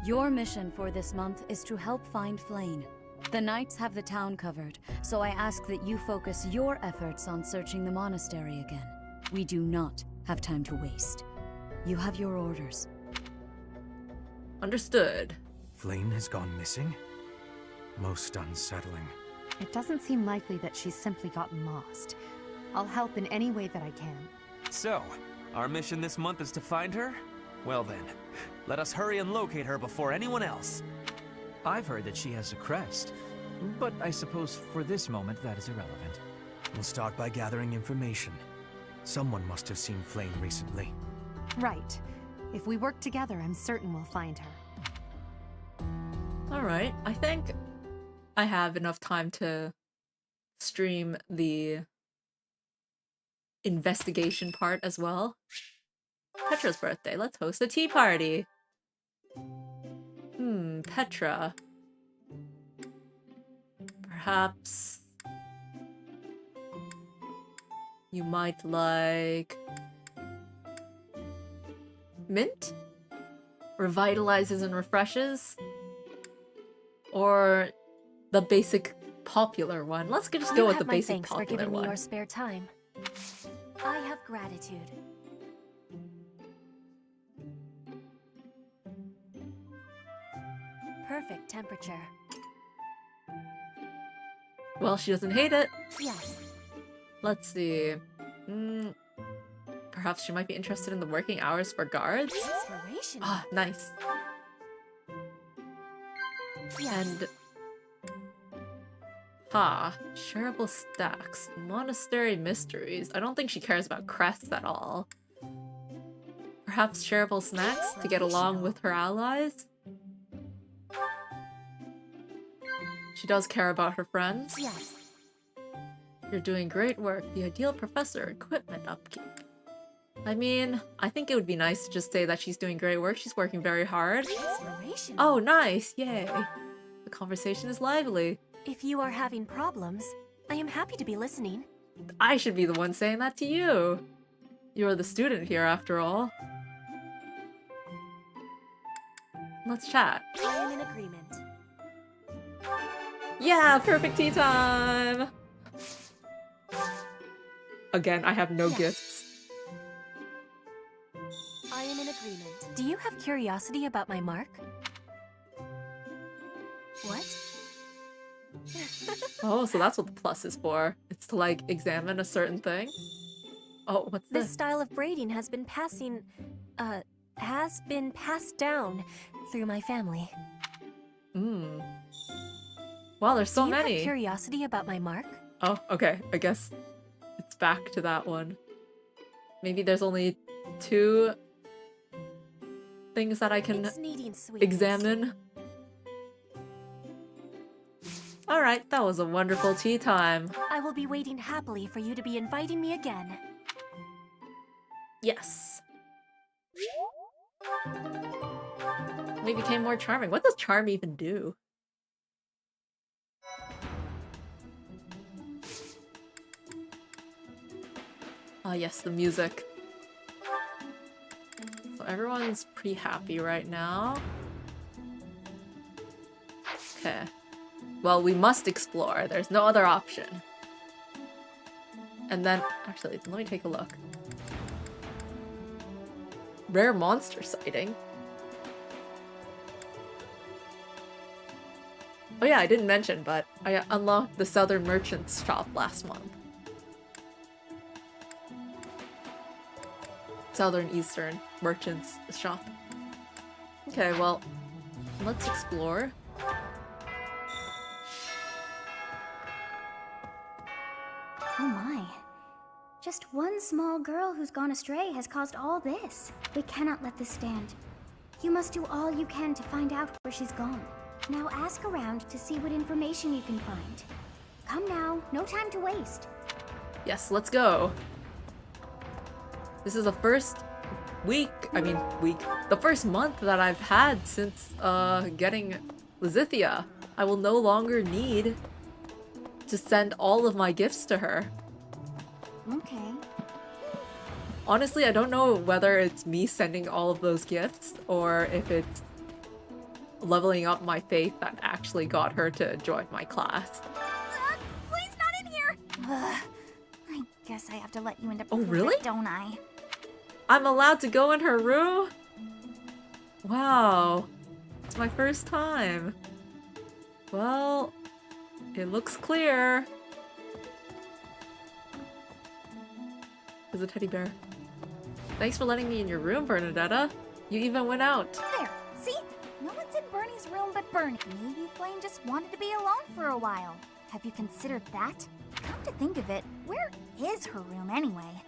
your mission for this month is to help find Flayn. The Knights have the town covered, so I ask that you focus your efforts on searching the monastery again. We do not have time to waste. You have your orders. Understood. Flayn has gone missing? Most unsettling. It doesn't seem likely that she's simply gotten lost. I'll help in any way that I can. So, our mission this month is to find her? Well then, let us hurry and locate her before anyone else. I've heard that she has a crest, but I suppose for this moment that is irrelevant. We'll start by gathering information. Someone must have seen Flayn recently. Right. If we work together, I'm certain we'll find her. Alright, I think I have enough time to stream the investigation part as well. Petra's birthday. Let's host a tea party. Petra. Perhaps you might like mint? Revitalizes and refreshes? Or the basic popular one? Let's just go with the basic thanks popular for giving one. me your spare time. I have gratitude. Perfect temperature. Well, she doesn't hate it. Yes. Let's see. Perhaps she might be interested in the working hours for guards? Inspiration. Ah, nice. Yes. And... shareable stacks. Monastery mysteries. I don't think she cares about crests at all. Perhaps shareable snacks to get along with her allies? She does care about her friends. Yes. You're doing great work. The ideal professor. Equipment upkeep. I mean, I think it would be nice to just say that she's doing great work. She's working very hard. Inspiration. Oh, nice. Yay. The conversation is lively. If you are having problems, I am happy to be listening. I should be the one saying that to you. You're the student here, after all. Let's chat. I am in agreement. Yeah, perfect tea time! Again, I have no gifts. I am in agreement. Do you have curiosity about my mark? What? Oh, so that's what the plus is for. It's to, like, examine a certain thing. Oh, what's This this? style of braiding has been passed down through my family. Wow, there's so Do you many. have curiosity about my mark? Oh, okay. I guess it's back to that one. Maybe there's only 2 things that I can It's needing sweetness. examine. Alright, that was a wonderful tea time. I will be waiting happily for you to be inviting me again. Yes. We became more charming. What does charm even do? Ah, yes, the music. So everyone's pretty happy right now. Okay. Well, we must explore. There's no other option. And then, actually, let me take a look. Rare monster sighting. Oh yeah, I didn't mention, but I unlocked the Southern Merchants shop last month. Southern Eastern Merchants shop. Okay, well, let's explore. Oh my. Just one small girl who's gone astray has caused all this. We cannot let this stand. You must do all you can to find out where she's gone. Now ask around to see what information you can find. Come now, no time to waste. Yes, let's go. This is the first the first month that I've had since getting Lizithia. I will no longer need to send all of my gifts to her. Okay. Honestly, I don't know whether it's me sending all of those gifts or if it's leveling up my faith that actually got her to join my class. Please not in here! I guess I have to let you into Oh, really? it, don't I? I'm allowed to go in her room? Wow. It's my first time. Well, it looks clear. There's a teddy bear. Thanks for letting me in your room, Bernadetta. You even went out. There, see? No one's in Bernie's room but Bernie. Maybe Flame just wanted to be alone for a while. Have you considered that? Come to think of it, where is her room anyway?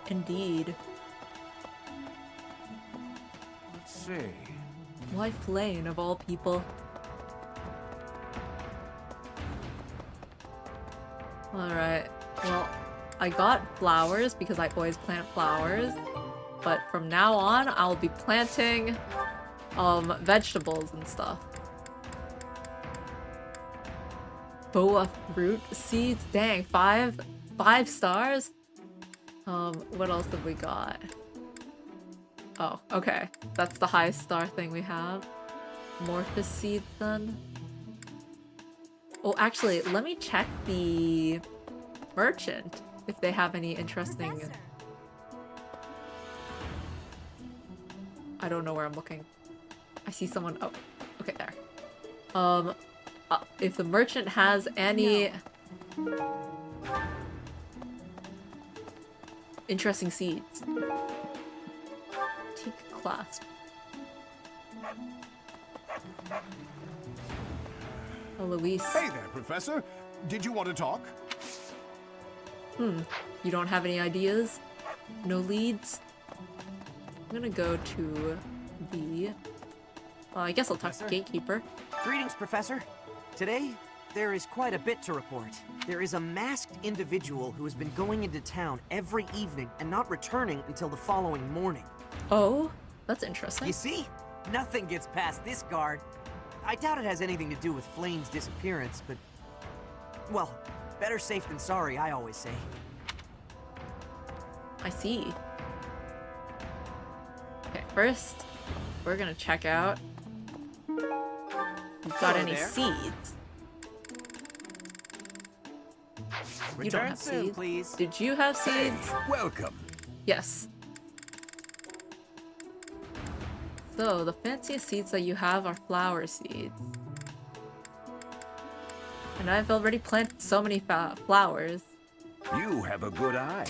Indeed. Let's see. Why Flame, of all people? Alright, well, I got flowers because I always plant flowers, but from now on, I'll be planting, vegetables and stuff. Boa fruit seeds? Dang, five stars? What else have we got? Oh, okay. That's the highest star thing we have. Morphous seeds then. Oh, actually, let me check the merchant if they have any interesting... Professor. I don't know where I'm looking. I see someone... Oh, okay, there. If the merchant has any... interesting seeds. Take clasp. Oh, Luis. Hey there, Professor. Did you want to talk? You don't have any ideas? No leads? I'm gonna go to the... Well, I guess I'll talk to Gatekeeper. Greetings, Professor. Today, there is quite a bit to report. There is a masked individual who has been going into town every evening and not returning until the following morning. Oh, that's interesting. You see? Nothing gets past this guard. I doubt it has anything to do with Flame's disappearance, but... well, better safe than sorry, I always say. I see. Okay, first, we're gonna check out if you've got any seeds. You don't have soon, seeds. please. Did you have seeds? Welcome. Yes. So, the fanciest seeds that you have are flower seeds. And I've already planted so many flowers. You have a good eye.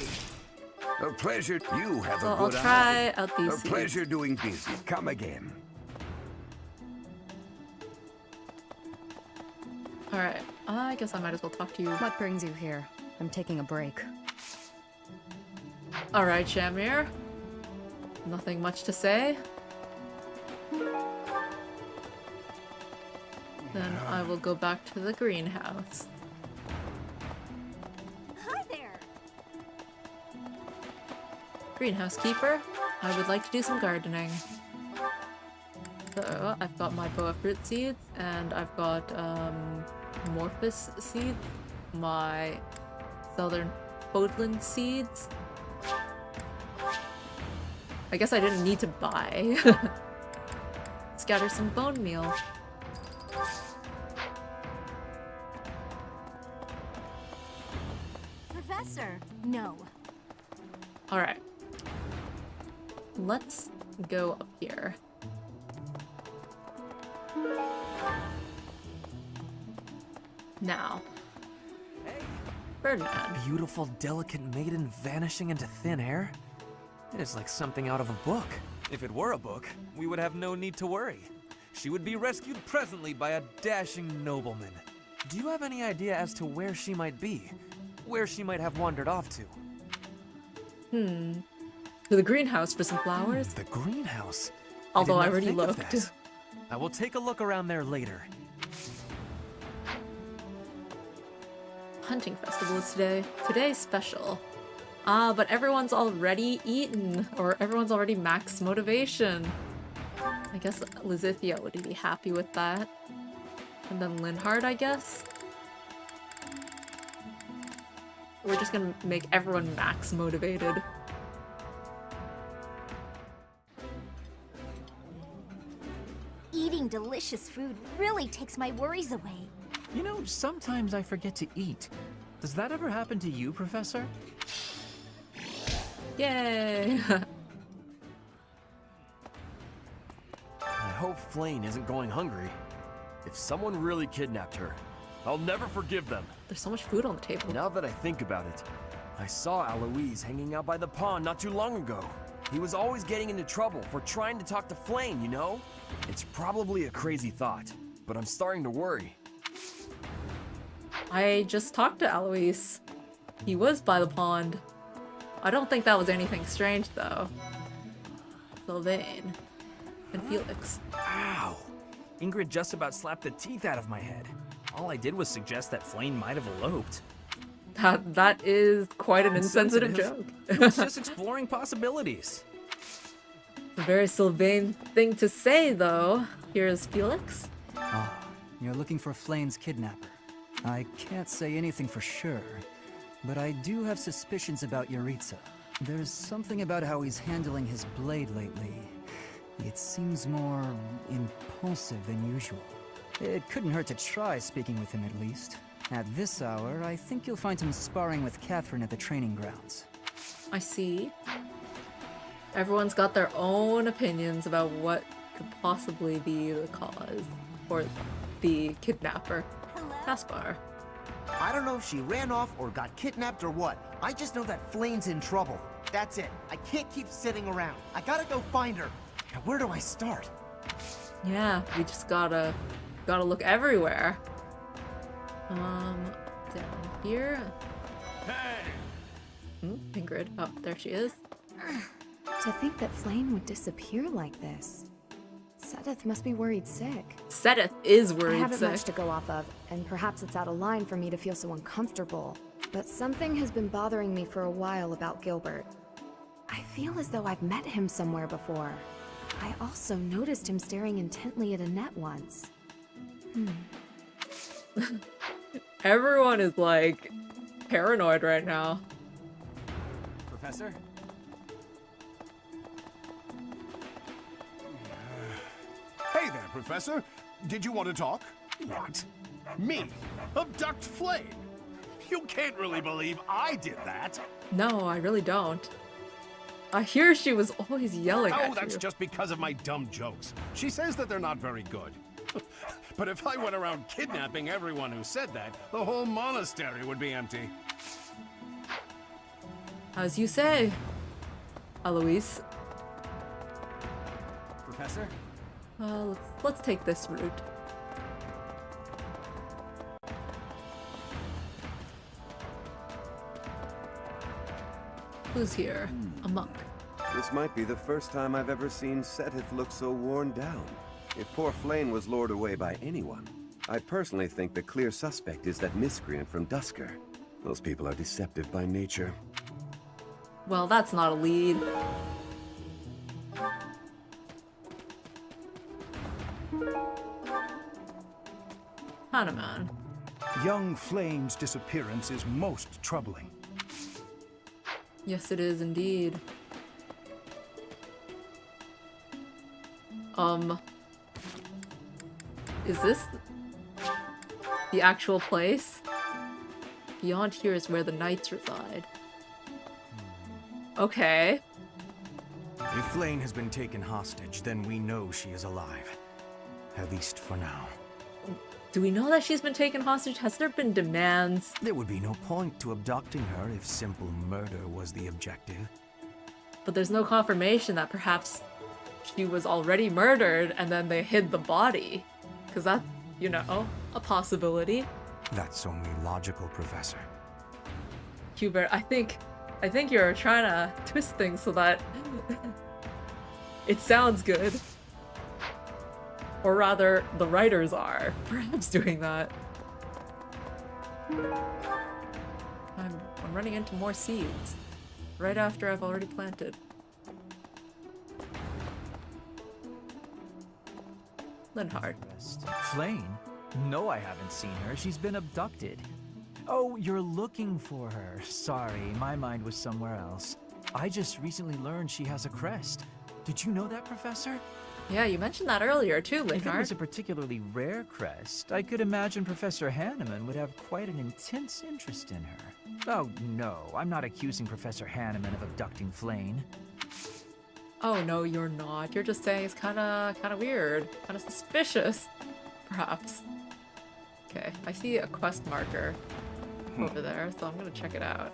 A pleasure. You have So a I'll good try eye. out these A seeds. pleasure doing business. Come again. Alright, I guess I might as well talk to you. What brings you here? I'm taking a break. Alright, Shamir. Nothing much to say. Then I will go back to the greenhouse. Hi there! Greenhouse keeper, I would like to do some gardening. So, I've got my boa fruit seeds, and I've got, Morphous seeds, my Southern Podland seeds, I guess I didn't need to buy. Scatter some bone meal. Professor, no. Alright. Let's go up here. Now. Ferdinand. Beautiful, delicate maiden vanishing into thin air? It is like something out of a book. If it were a book, we would have no need to worry. She would be rescued presently by a dashing nobleman. Do you have any idea as to where she might be? Where she might have wandered off to? To the greenhouse for some flowers? The greenhouse? Although I did not already think of looked. that. I will take a look around there later. Hunting festival is today. Today's special. Ah, but everyone's already eaten. Or everyone's already max motivation. I guess Lizithia would be happy with that. And then Linhard, I guess? We're just gonna make everyone max motivated. Eating delicious food really takes my worries away. You know, sometimes I forget to eat. Does that ever happen to you, Professor? Yay! I hope Flame isn't going hungry. If someone really kidnapped her, I'll never forgive them. There's so much food on the table. Now that I think about it, I saw Aloise hanging out by the pond not too long ago. He was always getting into trouble for trying to talk to Flame, you know? It's probably a crazy thought, but I'm starting to worry. I just talked to Alois. He was by the pond. I don't think that was anything strange, though. Sylvain. And Felix. Ow! Ingrid just about slapped the teeth out of my head. All I did was suggest that Flame might have eloped. That is quite an insensitive joke. It's just exploring possibilities. A very Sylvain thing to say, though. Here's Felix. Ah, you're looking for Flame's kidnapper. I can't say anything for sure, but I do have suspicions about Yaritza. There's something about how he's handling his blade lately. It seems more impulsive than usual. It couldn't hurt to try speaking with him at least. At this hour, I think you'll find him sparring with Catherine at the training grounds. I see. Everyone's got their own opinions about what could possibly be the cause for the kidnapper. Caspar. I don't know if she ran off or got kidnapped or what. I just know that Flame's in trouble. That's it. I can't keep sitting around. I gotta go find her. Now, where do I start? Yeah, we just gotta look everywhere. Down here. Hey. Ingrid. Oh, there she is. To think that Flame would disappear like this. Sedith must be worried sick. Sedith is worried I haven't sick. much to go off of, and perhaps it's out of line for me to feel so uncomfortable. But something has been bothering me for a while about Gilbert. I feel as though I've met him somewhere before. I also noticed him staring intently at Annette once. Everyone is like paranoid right now. Professor? Hey there, Professor. Did you want to talk? What? Me? Abduct Flame? You can't really believe I did that. No, I really don't. I hear she was always yelling at you. Oh, that's just because of my dumb jokes. She says that they're not very good. But if I went around kidnapping everyone who said that, the whole monastery would be empty. As you say, Alois. Professor? Let's take this route. Who's here? A monk. This might be the first time I've ever seen Sedith look so worn down. If poor Flame was lured away by anyone, I personally think the clear suspect is that miscreant from Dusker. Those people are deceptive by nature. Well, that's not a lead. Hanuman. Young Flame's disappearance is most troubling. Yes, it is indeed. Is this the actual place? Beyond here is where the knights reside. Okay. If Flame has been taken hostage, then we know she is alive. At least for now. Do we know that she's been taken hostage? Has there been demands? There would be no point to abducting her if simple murder was the objective. But there's no confirmation that perhaps she was already murdered and then they hid the body. Because that's, you know, a possibility. That's only logical, Professor. Hubert, I think you're trying to twist things so that it sounds good. Or rather, the writers are perhaps doing that. I'm running into more seeds. Right after I've already planted. Linhard. Flame? No, I haven't seen her. She's been abducted. Oh, you're looking for her. Sorry, my mind was somewhere else. I just recently learned she has a crest. Did you know that, Professor? Yeah, you mentioned that earlier too, Linhard. If it was a particularly rare crest, I could imagine Professor Hanneman would have quite an intense interest in her. Oh, no, I'm not accusing Professor Hanneman of abducting Flame. Oh, no, you're not. You're just saying it's kind of weird. Kind of suspicious, perhaps. Okay, I see a quest marker over there, so I'm gonna check it out.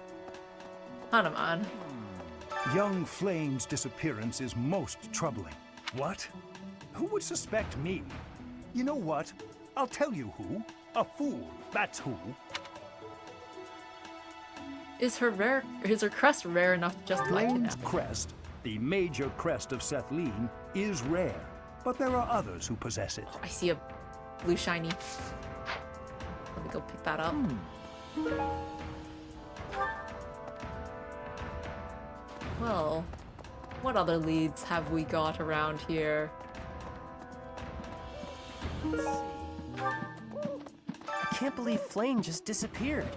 Hanneman. Young Flame's disappearance is most troubling. What? Who would suspect me? You know what? I'll tell you who. A fool, that's who. Is her crest rare enough to justify Flame's kidnapping? crest, the major crest of Sethlene, is rare, but there are others who possess it. I see a blue shiny. Let me go pick that up. Well, what other leads have we got around here? I can't believe Flame just disappeared.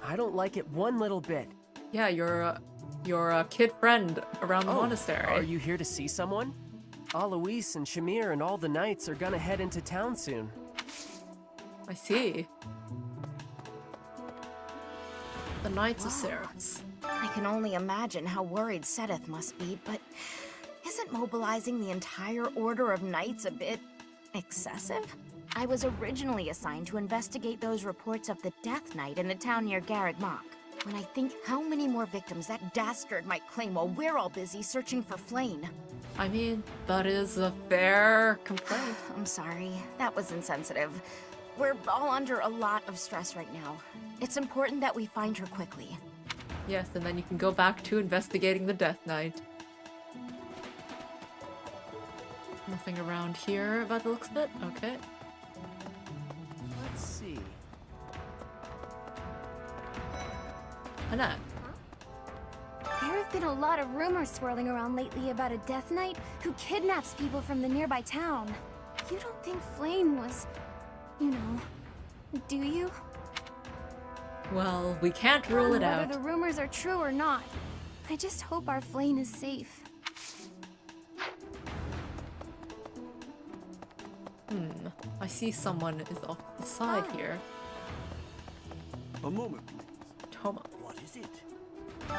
I don't like it one little bit. Yeah, your kid friend around the monastery. Are you here to see someone? Alois and Shamir and all the knights are gonna head into town soon. I see. The Knights of Ceero. I can only imagine how worried Seteth must be, but isn't mobilizing the entire Order of Knights a bit excessive? I was originally assigned to investigate those reports of the Death Knight in the town near Garreg Mach. When I think how many more victims that dastard might claim while we're all busy searching for Flame. I mean, that is a fair complaint. I'm sorry, that was insensitive. We're all under a lot of stress right now. It's important that we find her quickly. Yes, and then you can go back to investigating the Death Knight. Nothing around here by the looks of it? Okay. Let's see. Annette. There have been a lot of rumors swirling around lately about a Death Knight who kidnaps people from the nearby town. You don't think Flame was, you know, do you? Well, we can't rule it out. Whether the rumors are true or not, I just hope our Flame is safe. I see someone is off the side here. A moment, please. Toma. What is it?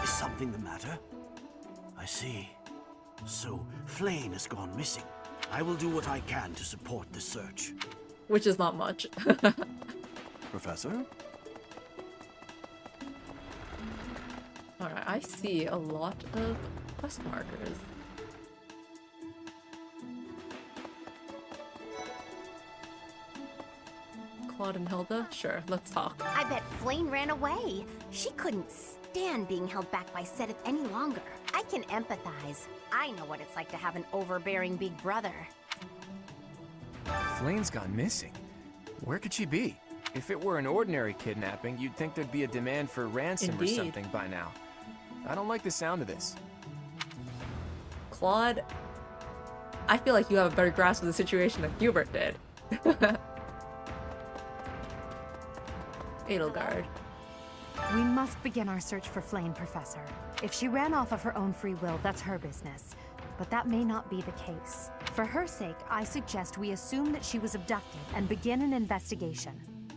Is something the matter? I see. So, Flame has gone missing. I will do what I can to support the search. Which is not much. Professor? Alright, I see a lot of quest markers. Claude and Hilda? Sure, let's talk. I bet Flame ran away. She couldn't stand being held back by Seteth any longer. I can empathize. I know what it's like to have an overbearing big brother. Flame's gone missing. Where could she be? If it were an ordinary kidnapping, you'd think there'd be a demand for ransom Indeed. or something by now. I don't like the sound of this. Claude, I feel like you have a better grasp of the situation than Hubert did. Edelgard. We must begin our search for Flame, Professor. If she ran off of her own free will, that's her business. But that may not be the case. For her sake, I suggest we assume that she was abducted and begin an investigation.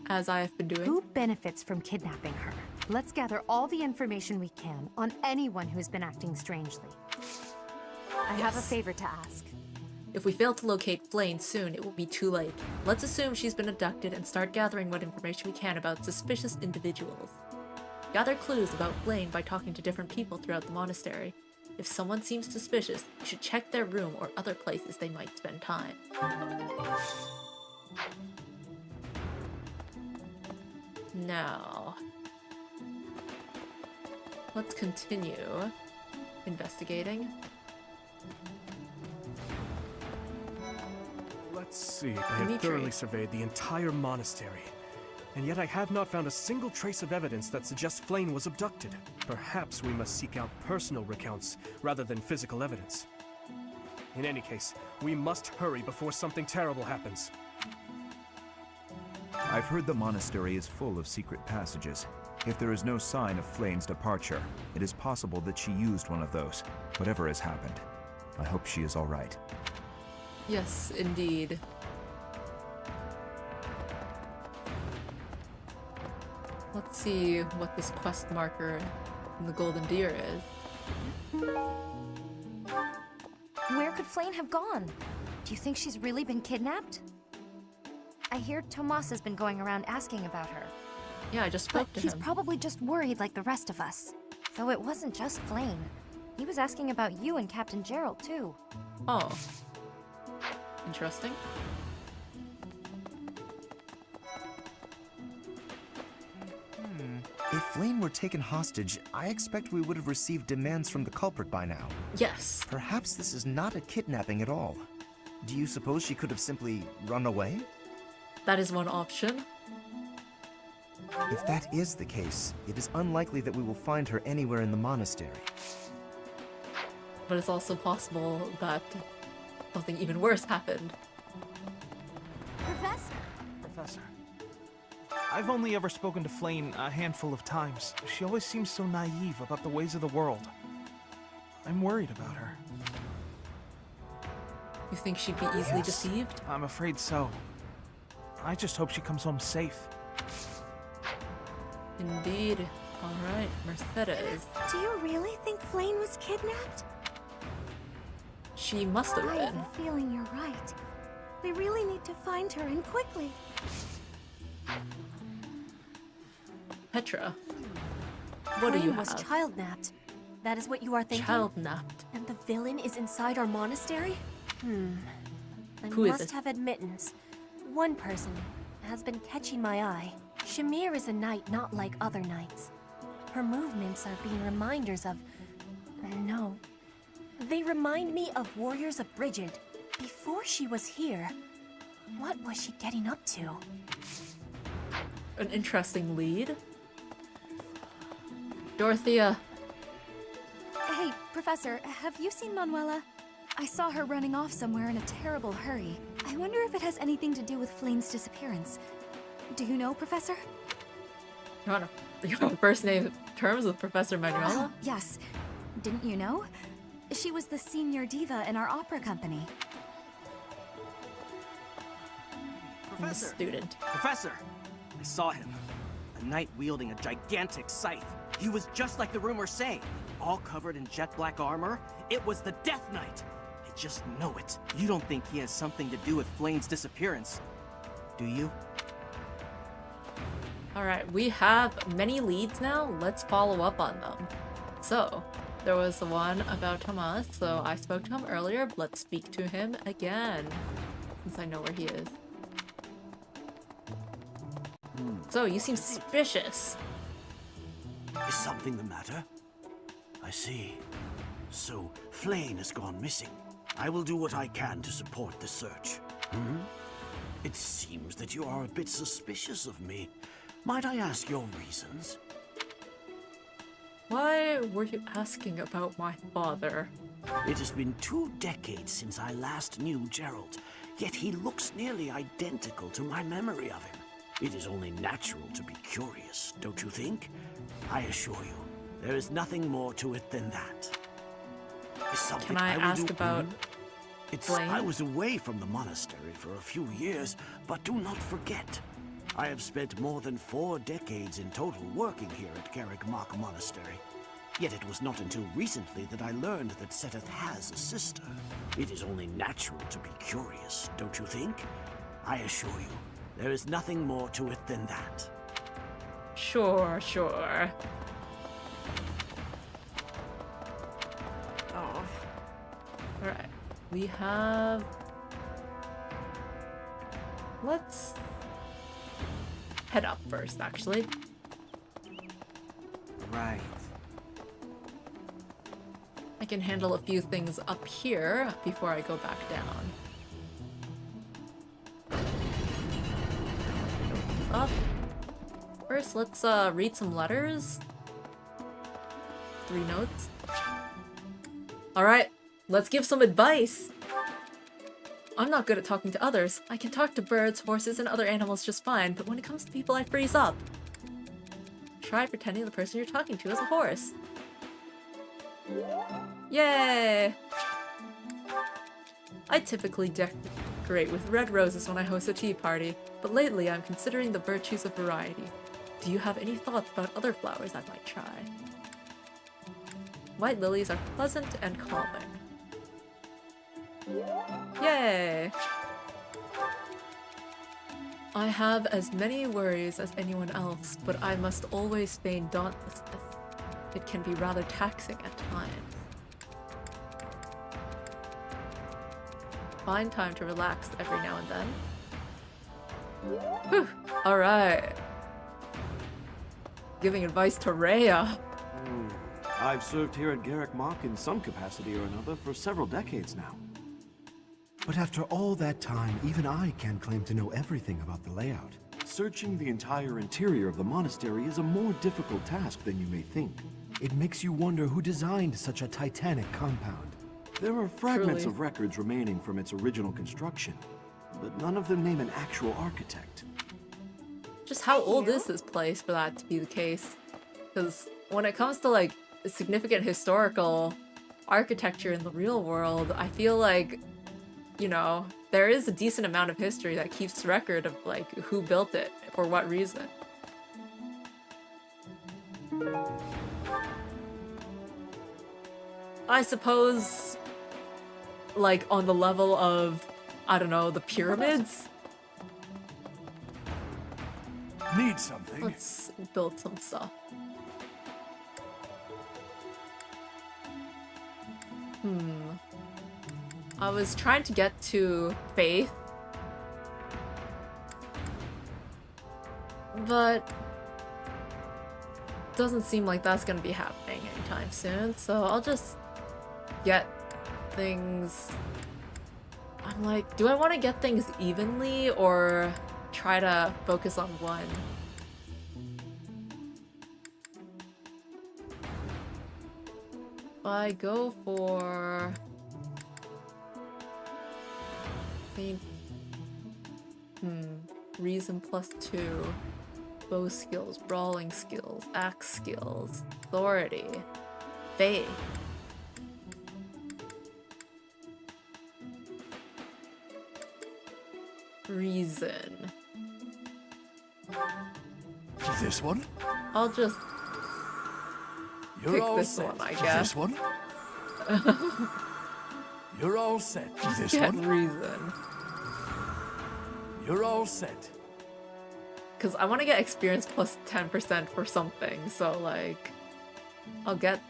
As I have been doing. Who benefits from kidnapping her? Let's gather all the information we can on anyone who's been acting strangely. I have a favor to ask. If we fail to locate Flayn soon, it will be too late. Let's assume she's been abducted and start gathering what information we can about suspicious individuals. Gather clues about Flayn by talking to different people throughout the monastery. If someone seems suspicious, you should check their room or other places they might spend time. Now, let's continue investigating. Let's see. I have thoroughly surveyed the entire monastery, and yet I have not found a single trace of evidence that suggests Flayn was abducted. Perhaps we must seek out personal recounts rather than physical evidence. In any case, we must hurry before something terrible happens. I've heard the monastery is full of secret passages. If there is no sign of Flayn's departure, it is possible that she used one of those. Whatever has happened, I hope she is all right. Yes, indeed. Let's see what this quest marker in the Golden Deer is. Where could Flayn have gone? Do you think she's really been kidnapped? I hear Tomas has been going around asking about her. Yeah, I just spoke to him. He's probably just worried like the rest of us. Though it wasn't just Flayn. He was asking about you and Captain Gerald, too. Oh. Interesting. If Flayn were taken hostage, I expect we would have received demands from the culprit by now. Yes. Perhaps this is not a kidnapping at all. Do you suppose she could have simply run away? That is one option. If that is the case, it is unlikely that we will find her anywhere in the monastery. But it's also possible that something even worse happened. Professor. I've only ever spoken to Flayn a handful of times. She always seems so naive about the ways of the world. I'm worried about her. You think she'd be easily deceived? I'm afraid so. I just hope she comes home safe. Indeed. Alright, Mercedes. Do you really think Flayn was kidnapped? She must have I been. have a feeling you're right. We really need to find her, and quickly. Petra, what do you Flayn was have? child-napped. That is what you are thinking? Child-napped. And the villain is inside our monastery? I Who is must it? have admittance. One person has been catching my eye. Shamir is a knight not like other knights. Her movements are being reminders of... No. They remind me of warriors of Brigid. Before she was here, what was she getting up to? An interesting lead. Dorothea. Hey, Professor, have you seen Manuela? I saw her running off somewhere in a terrible hurry. I wonder if it has anything to do with Flayn's disappearance. Do you know, Professor? You're on first name terms with Professor Manuela? Yes. Didn't you know? She was the senior diva in our opera company. Professor! Student. Professor! I saw him. A knight wielding a gigantic scythe. He was just like the rumors say. All covered in jet black armor. It was the Death Knight. I just know it. You don't think he has something to do with Flayn's disappearance, do you? Alright, we have many leads now. Let's follow up on them. So, there was the one about Tomas, so I spoke to him earlier. Let's speak to him again, since I know where he is. So, you seem suspicious. Is something the matter? I see. So, Flayn has gone missing. I will do what I can to support the search. It seems that you are a bit suspicious of me. Might I ask your reasons? Why were you asking about my father? It has been 2 decades since I last knew Gerald, yet he looks nearly identical to my memory of him. It is only natural to be curious, don't you think? I assure you, there is nothing more to it than that. Is something Can I will ask do- about Flame? I was away from the monastery for a few years, but do not forget, I have spent more than 4 decades in total working here at Garrick Mach Monastery. Yet it was not until recently that I learned that Seteth has a sister. It is only natural to be curious, don't you think? I assure you, there is nothing more to it than that. Sure. Oh. Alright. We have... Let's head up first, actually. Right. I can handle a few things up here before I go back down. Up. First, let's read some letters. 3 notes. Alright, let's give some advice! I'm not good at talking to others. I can talk to birds, horses, and other animals just fine, but when it comes to people, I freeze up. Try pretending the person you're talking to is a horse. Yay! I typically decorate with red roses when I host a tea party, but lately I'm considering the virtues of variety. Do you have any thoughts about other flowers I might try? White lilies are pleasant and calming. Yay! I have as many worries as anyone else, but I must always feign dauntlessness. It can be rather taxing at times. Find time to relax every now and then. Whew. Alright. Giving advice to Rhea. I've served here at Garrick Mach in some capacity or another for several decades now. But after all that time, even I can't claim to know everything about the layout. Searching the entire interior of the monastery is a more difficult task than you may think. It makes you wonder who designed such a titanic compound. There are fragments Truly. of records remaining from its original construction, but none of them name an actual architect. Just how old is this place for that to be the case? Because when it comes to like significant historical architecture in the real world, I feel like, you know, there is a decent amount of history that keeps record of like who built it, for what reason. I suppose, like on the level of, I don't know, the pyramids? Need something? Let's build some stuff. I was trying to get to Faith, but doesn't seem like that's gonna be happening anytime soon, so I'll just get things. I'm like, do I want to get things evenly or try to focus on one? If I go for reason +2, bow skills, brawling skills, axe skills, authority, faith. Reason. This one? I'll just You're pick all this set. one, I guess. This one? You're all set. This Get one? reason. You're all set. Because I want to get experience plus 10% for something, so like, I'll get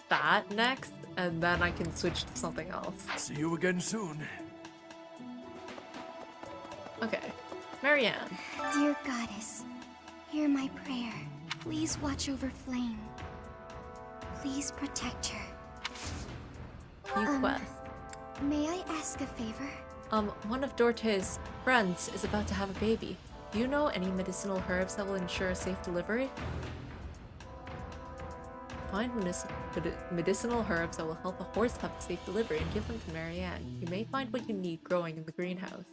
that next, and then I can switch to something else. See you again soon. Okay, Marianne. Dear Goddess, hear my prayer. Please watch over Flame. Please protect her. You quest. May I ask a favor? One of Dorte's friends is about to have a baby. Do you know any medicinal herbs that will ensure a safe delivery? Find medicinal herbs that will help a horse have a safe delivery and give them to Marianne. You may find what you need growing in the greenhouse.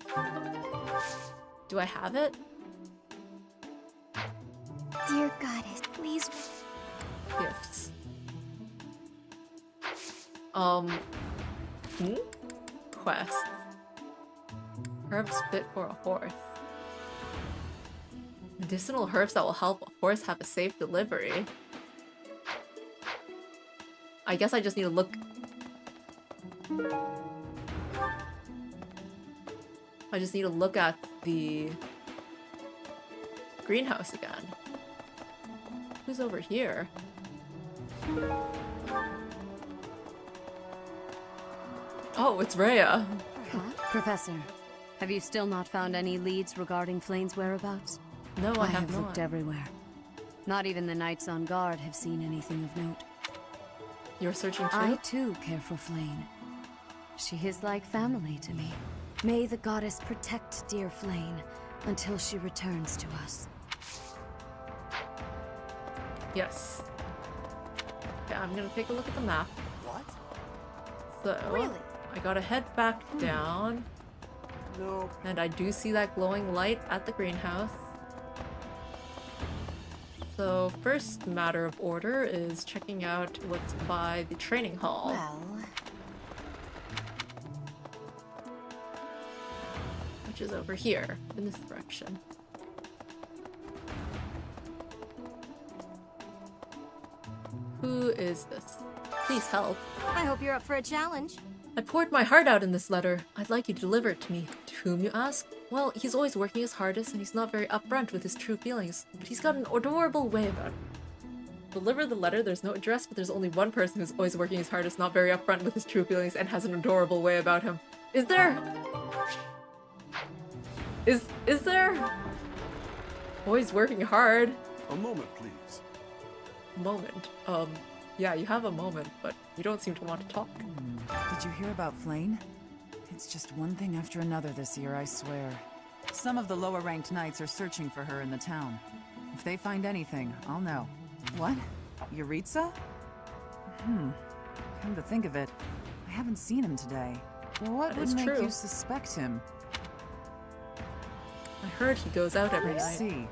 Do I have it? Dear Goddess, please. Gifts. quest. Herbs fit for a horse. Medicinal herbs that will help a horse have a safe delivery. I guess I just need to look... I just need to look at the greenhouse again. Who's over here? Oh, it's Rhea. Professor, have you still not found any leads regarding Flane's whereabouts? No, I have looked not. everywhere. Not even the knights on guard have seen anything of note. You're searching too? I too care for Flane. She is like family to me. May the goddess protect dear Flane until she returns to us. Yes. Okay, I'm gonna take a look at the map. What? So, Really? I gotta head back down. No. And I do see that glowing light at the greenhouse. So, first matter of order is checking out what's by the training hall. Well... which is over here, in this direction. Who is this? Please help. I hope you're up for a challenge. I poured my heart out in this letter. I'd like you to deliver it to me. To whom, you ask? Well, he's always working his hardest, and he's not very upfront with his true feelings. But he's got an adorable way about him. Deliver the letter, there's no address, but there's only one person who's always working his hardest, not very upfront with his true feelings, and has an adorable way about him. Is there? Is there? Always working hard. A moment, please. Moment. Yeah, you have a moment, but you don't seem to want to talk. Did you hear about Flane? It's just one thing after another this year, I swear. Some of the lower-ranked knights are searching for her in the town. If they find anything, I'll know. What? Yuritsa? Come to think of it, I haven't seen him today. What would make you suspect him? I heard he goes out every night. I see.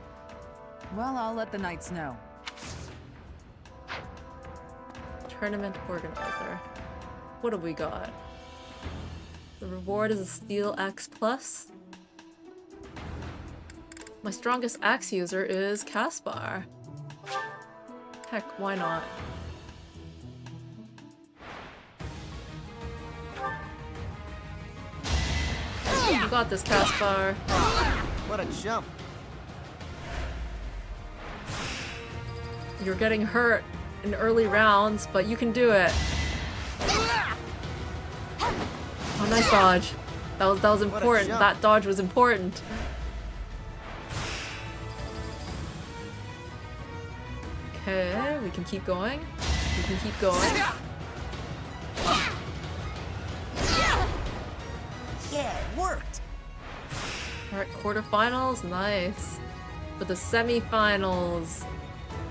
Well, I'll let the knights know. Tournament organizer. What have we got? The reward is a steel axe plus. My strongest axe user is Caspar. Heck, why not? You got this, Caspar. What a jump. You're getting hurt in early rounds, but you can do it. Oh, nice dodge. That was important. That dodge was important. Okay, we can keep going. We can keep going. Yeah, it worked. Alright, quarterfinals, nice. But the semifinals,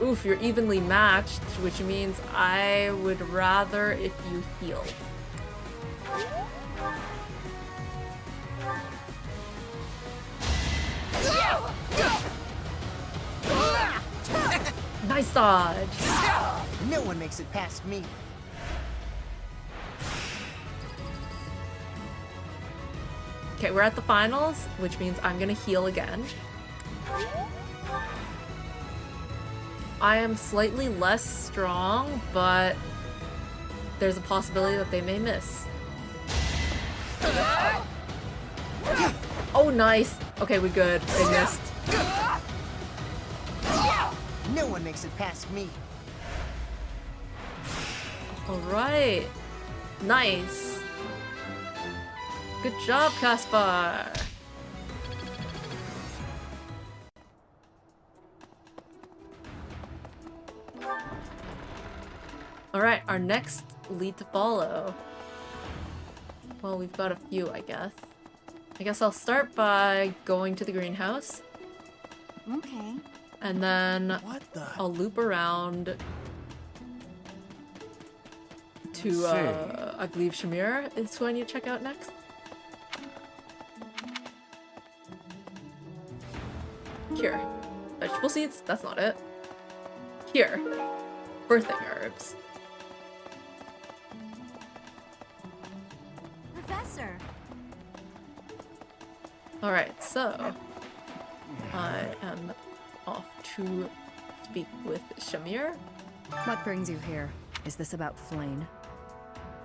oof, you're evenly matched, which means I would rather if you heal. Nice dodge. No one makes it past me. Okay, we're at the finals, which means I'm gonna heal again. I am slightly less strong, but there's a possibility that they may miss. Oh, nice. Okay, we're good. They missed. No one makes it past me. Alright. Nice. Good job, Caspar. Alright, our next lead to follow. Well, we've got a few, I guess. I guess I'll start by going to the greenhouse. Okay. And then I'll loop around to, I believe Shamir is who I need to check out next. Here. Vegetable seeds? That's not it. Here. Birthing herbs. Professor, Alright, so I am off to speak with Shamir. What brings you here? Is this about Flayn?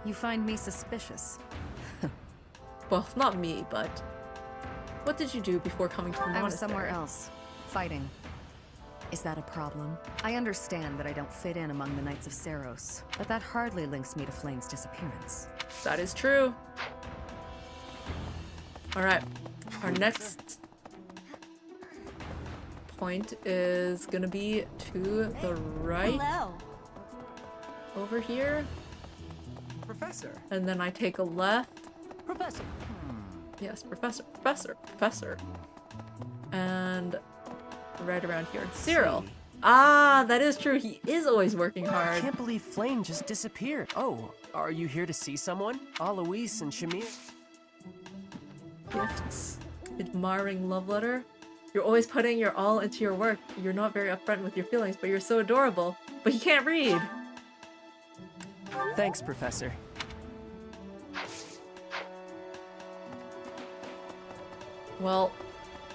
You find me suspicious. Well, not me, but what did you do before coming to the monastery? I was somewhere else, fighting. Is that a problem? I understand that I don't fit in among the Knights of Ceros, but that hardly links me to Flayn's disappearance. That is true. Alright, our next point is gonna be to the right. Hello. Over here. Professor. And then I take a left. Professor. Yes, Professor. And right around here. Ceero. Ah, that is true. He is always working I hard. can't believe Flayn just disappeared. Oh, are you here to see someone? Alois and Shamir? Gifts. Admiring love letter. You're always putting your all into your work. You're not very upfront with your feelings, but you're so adorable. But he can't read. Thanks, Professor. Well,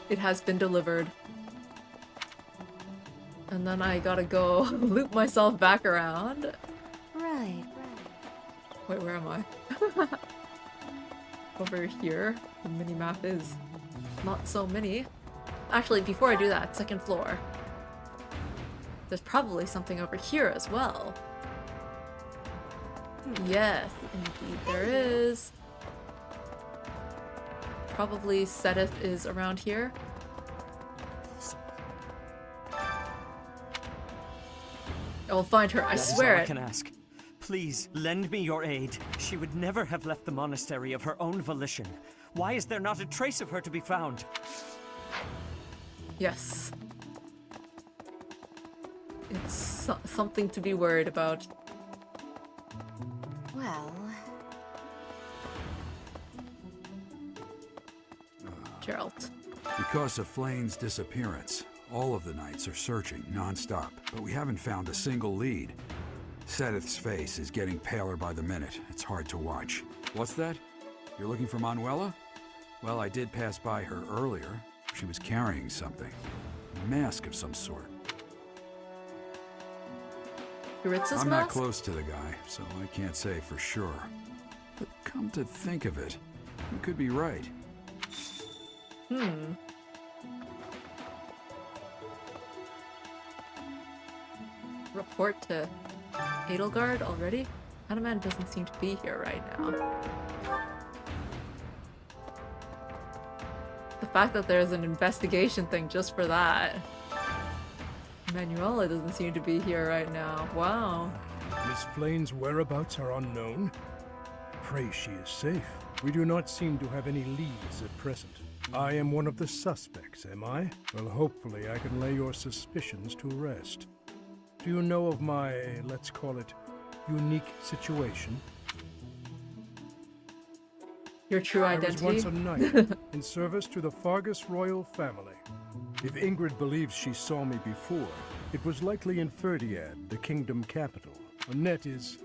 it has been delivered. And then I gotta go loop myself back around. Right. Wait, where am I? Over here. The mini-map is not so mini. Actually, before I do that, second floor. There's probably something over here as well. Yes, indeed there is. Probably Sedith is around here. I'll find her, I swear That it. is all I can ask. Please, lend me your aid. She would never have left the monastery of her own volition. Why is there not a trace of her to be found? Yes. It's something to be worried about. Well... Geralt. Because of Flayn's disappearance, all of the knights are searching non-stop, but we haven't found a single lead. Sedith's face is getting paler by the minute. It's hard to watch. What's that? You're looking for Manuela? Well, I did pass by her earlier. She was carrying something. A mask of some sort. Yuritsa's I'm mask? not close to the guy, so I can't say for sure. But come to think of it, you could be right. Report to Edelgard already? Hanuman doesn't seem to be here right now. The fact that there's an investigation thing just for that. Manuela doesn't seem to be here right now. Wow. Miss Flayn's whereabouts are unknown. Pray she is safe. We do not seem to have any leads at present. I am one of the suspects, am I? Well, hopefully I can lay your suspicions to rest. Do you know of my, let's call it, unique situation? Your true identity? I was once a knight, in service to the Fargus royal family. If Ingrid believes she saw me before, it was likely in Ferdiad, the kingdom capital. Annette is...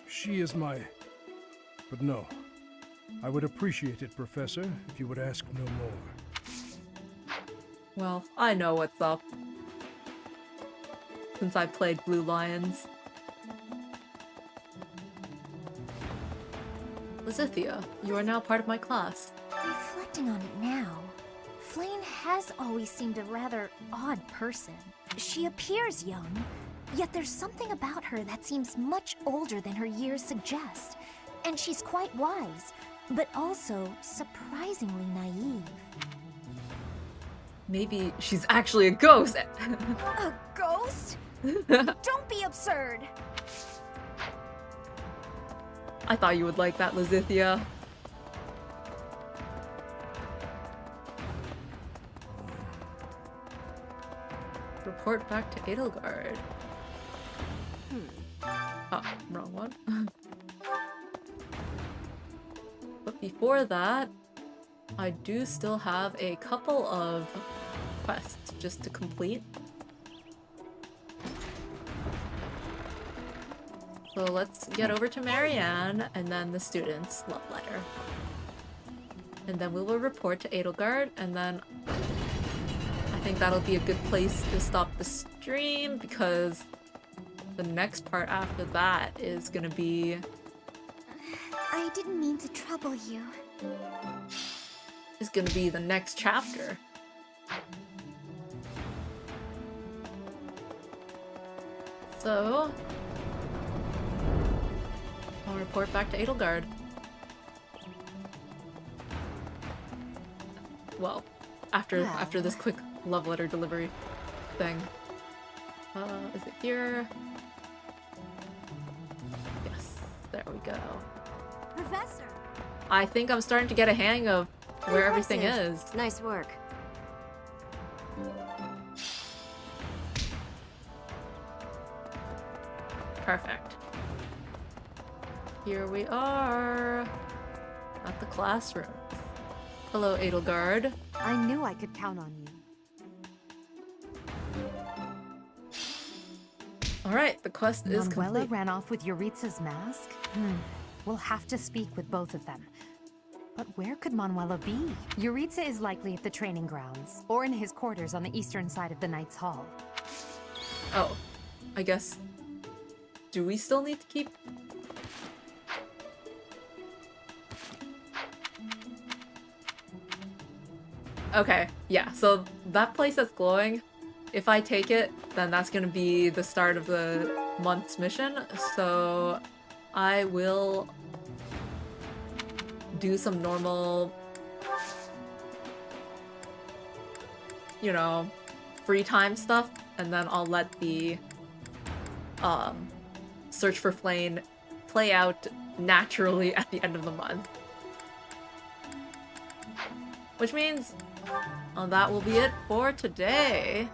she is my... But no. I would appreciate it, Professor, if you would ask no more. Well, I know what's up. Since I played Blue Lions. Lizithia, you are now part of my class. Reflecting on it now, Flayn has always seemed a rather odd person. She appears young, yet there's something about her that seems much older than her years suggest. And she's quite wise, but also surprisingly naive. Maybe she's actually a ghost! A ghost? Don't be absurd! I thought you would like that, Lizithia. Report back to Edelgard. Oh, wrong one. But before that, I do still have a couple of quests just to complete. So let's get over to Marianne and then the student's love letter. And then we will report to Edelgard, and then I think that'll be a good place to stop the stream, because the next part after that is gonna be... I didn't mean to trouble you. Is gonna be the next chapter. So... I'll report back to Edelgard. Well, after this quick love letter delivery thing. Is it here? Yes, there we go. Professor! I think I'm starting to get a hang of where everything is. Nice work. Perfect. Here we are at the classroom. Hello, Edelgard. I knew I could count on you. Alright, the quest is Manuela complete. ran off with Yuritsa's mask? We'll have to speak with both of them. But where could Manuela be? Yuritsa is likely at the training grounds, or in his quarters on the eastern side of the Knight's Hall. Oh, I guess... Do we still need to keep... Okay, yeah, so that place that's glowing, if I take it, then that's gonna be the start of the month's mission, so I will do some normal, you know, free time stuff, and then I'll let the search for Flame play out naturally at the end of the month. Which means that will be it for today,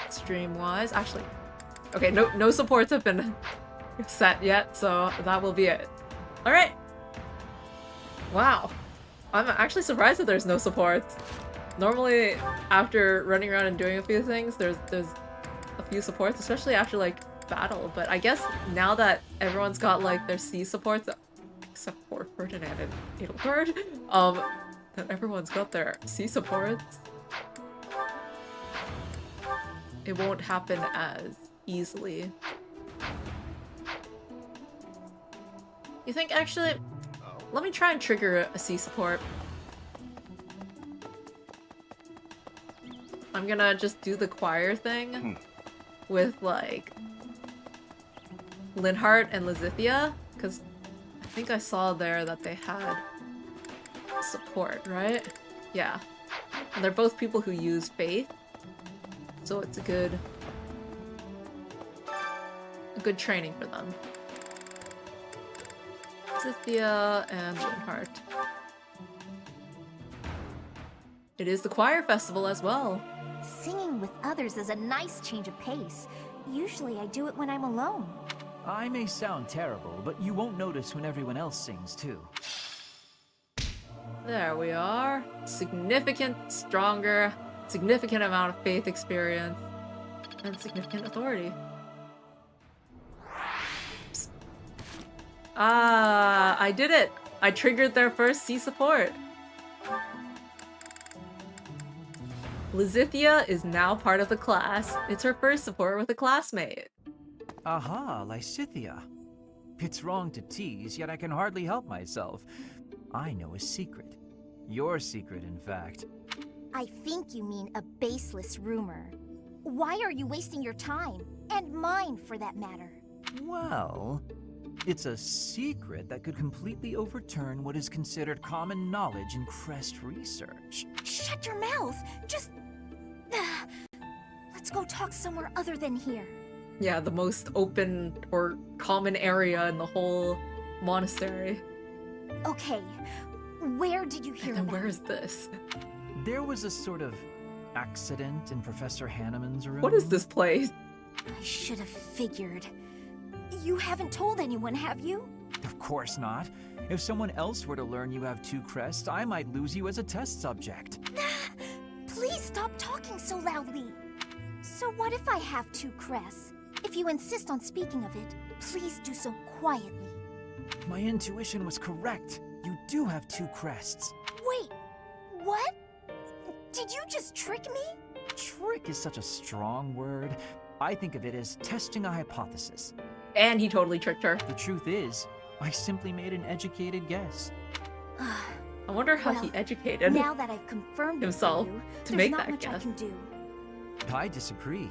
stream-wise. Actually, okay, no supports have been set yet, so that will be it. Alright. Wow. I'm actually surprised that there's no supports. Normally, after running around and doing a few things, there's a few supports, especially after, like, battle. But I guess now that everyone's got, like, their C supports, except for Ferdinand and Edelgard, that everyone's got their C supports, it won't happen as easily. You think, actually, let me try and trigger a C support. I'm gonna just do the choir thing with, like, Linhardt and Lizithia, because I think I saw there that they had support, right? Yeah. And they're both people who use Faith, so it's a good training for them. Lizithia and Linhardt. It is the choir festival as well. Singing with others is a nice change of pace. Usually I do it when I'm alone. I may sound terrible, but you won't notice when everyone else sings too. There we are. Significant, stronger, significant amount of faith experience, and significant authority. Psst. Ah, I did it! I triggered their first C support. Lizithia is now part of the class. It's her first support with a classmate. Aha, Lysithia. It's wrong to tease, yet I can hardly help myself. I know a secret. Your secret, in fact. I think you mean a baseless rumor. Why are you wasting your time? And mine, for that matter. Well, it's a secret that could completely overturn what is considered common knowledge in Crest research. Shut your mouth! Just... Let's go talk somewhere other than here. Yeah, the most open or common area in the whole monastery. Okay, where did you hear And about where is this? There was a sort of accident in Professor Hanneman's room. What is this place? I should have figured. You haven't told anyone, have you? Of course not. If someone else were to learn you have 2 crests, I might lose you as a test subject. Please stop talking so loudly. So what if I have 2 crests? If you insist on speaking of it, please do so quietly. My intuition was correct. You do have 2 crests. Wait, What? Did you just trick me? Trick is such a strong word. I think of it as testing a hypothesis. And he totally tricked her. The truth is, I simply made an educated guess. I wonder how he educated Now that I've confirmed himself it for you, to there's make not that much I guess. can do. I disagree.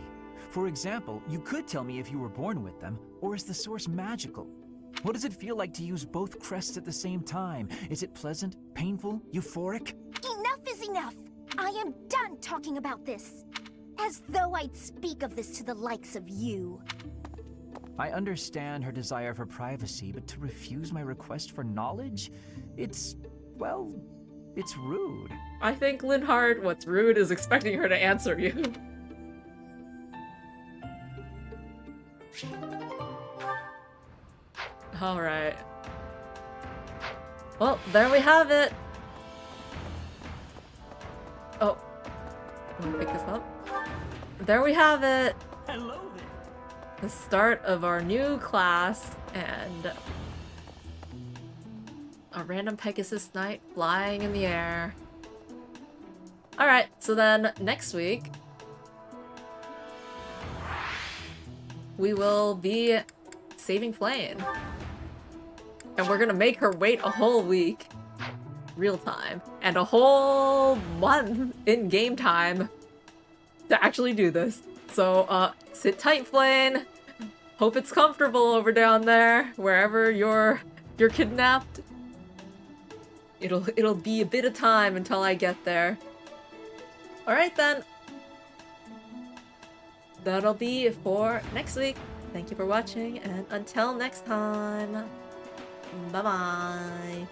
For example, you could tell me if you were born with them, or is the source magical? What does it feel like to use both crests at the same time? Is it pleasant, painful, euphoric? Enough is enough! I am done talking about this. As though I'd speak of this to the likes of you. I understand her desire for privacy, but to refuse my request for knowledge? It's, well, it's rude. I think Linhardt, what's rude is expecting her to answer you. Alright. Well, there we have it! Oh. Let me pick this up. There we have it! Hello there. The start of our new class, and a random Pegasus Knight flying in the air. Alright, so then next week we will be saving Flame. And we're gonna make her wait a whole week, real time, and a whole month in game time to actually do this. So, sit tight, Flame. Hope it's comfortable over down there, wherever you're kidnapped. It'll be a bit of time until I get there. Alright then. That'll be it for next week. Thank you for watching, and until next time, bye-bye.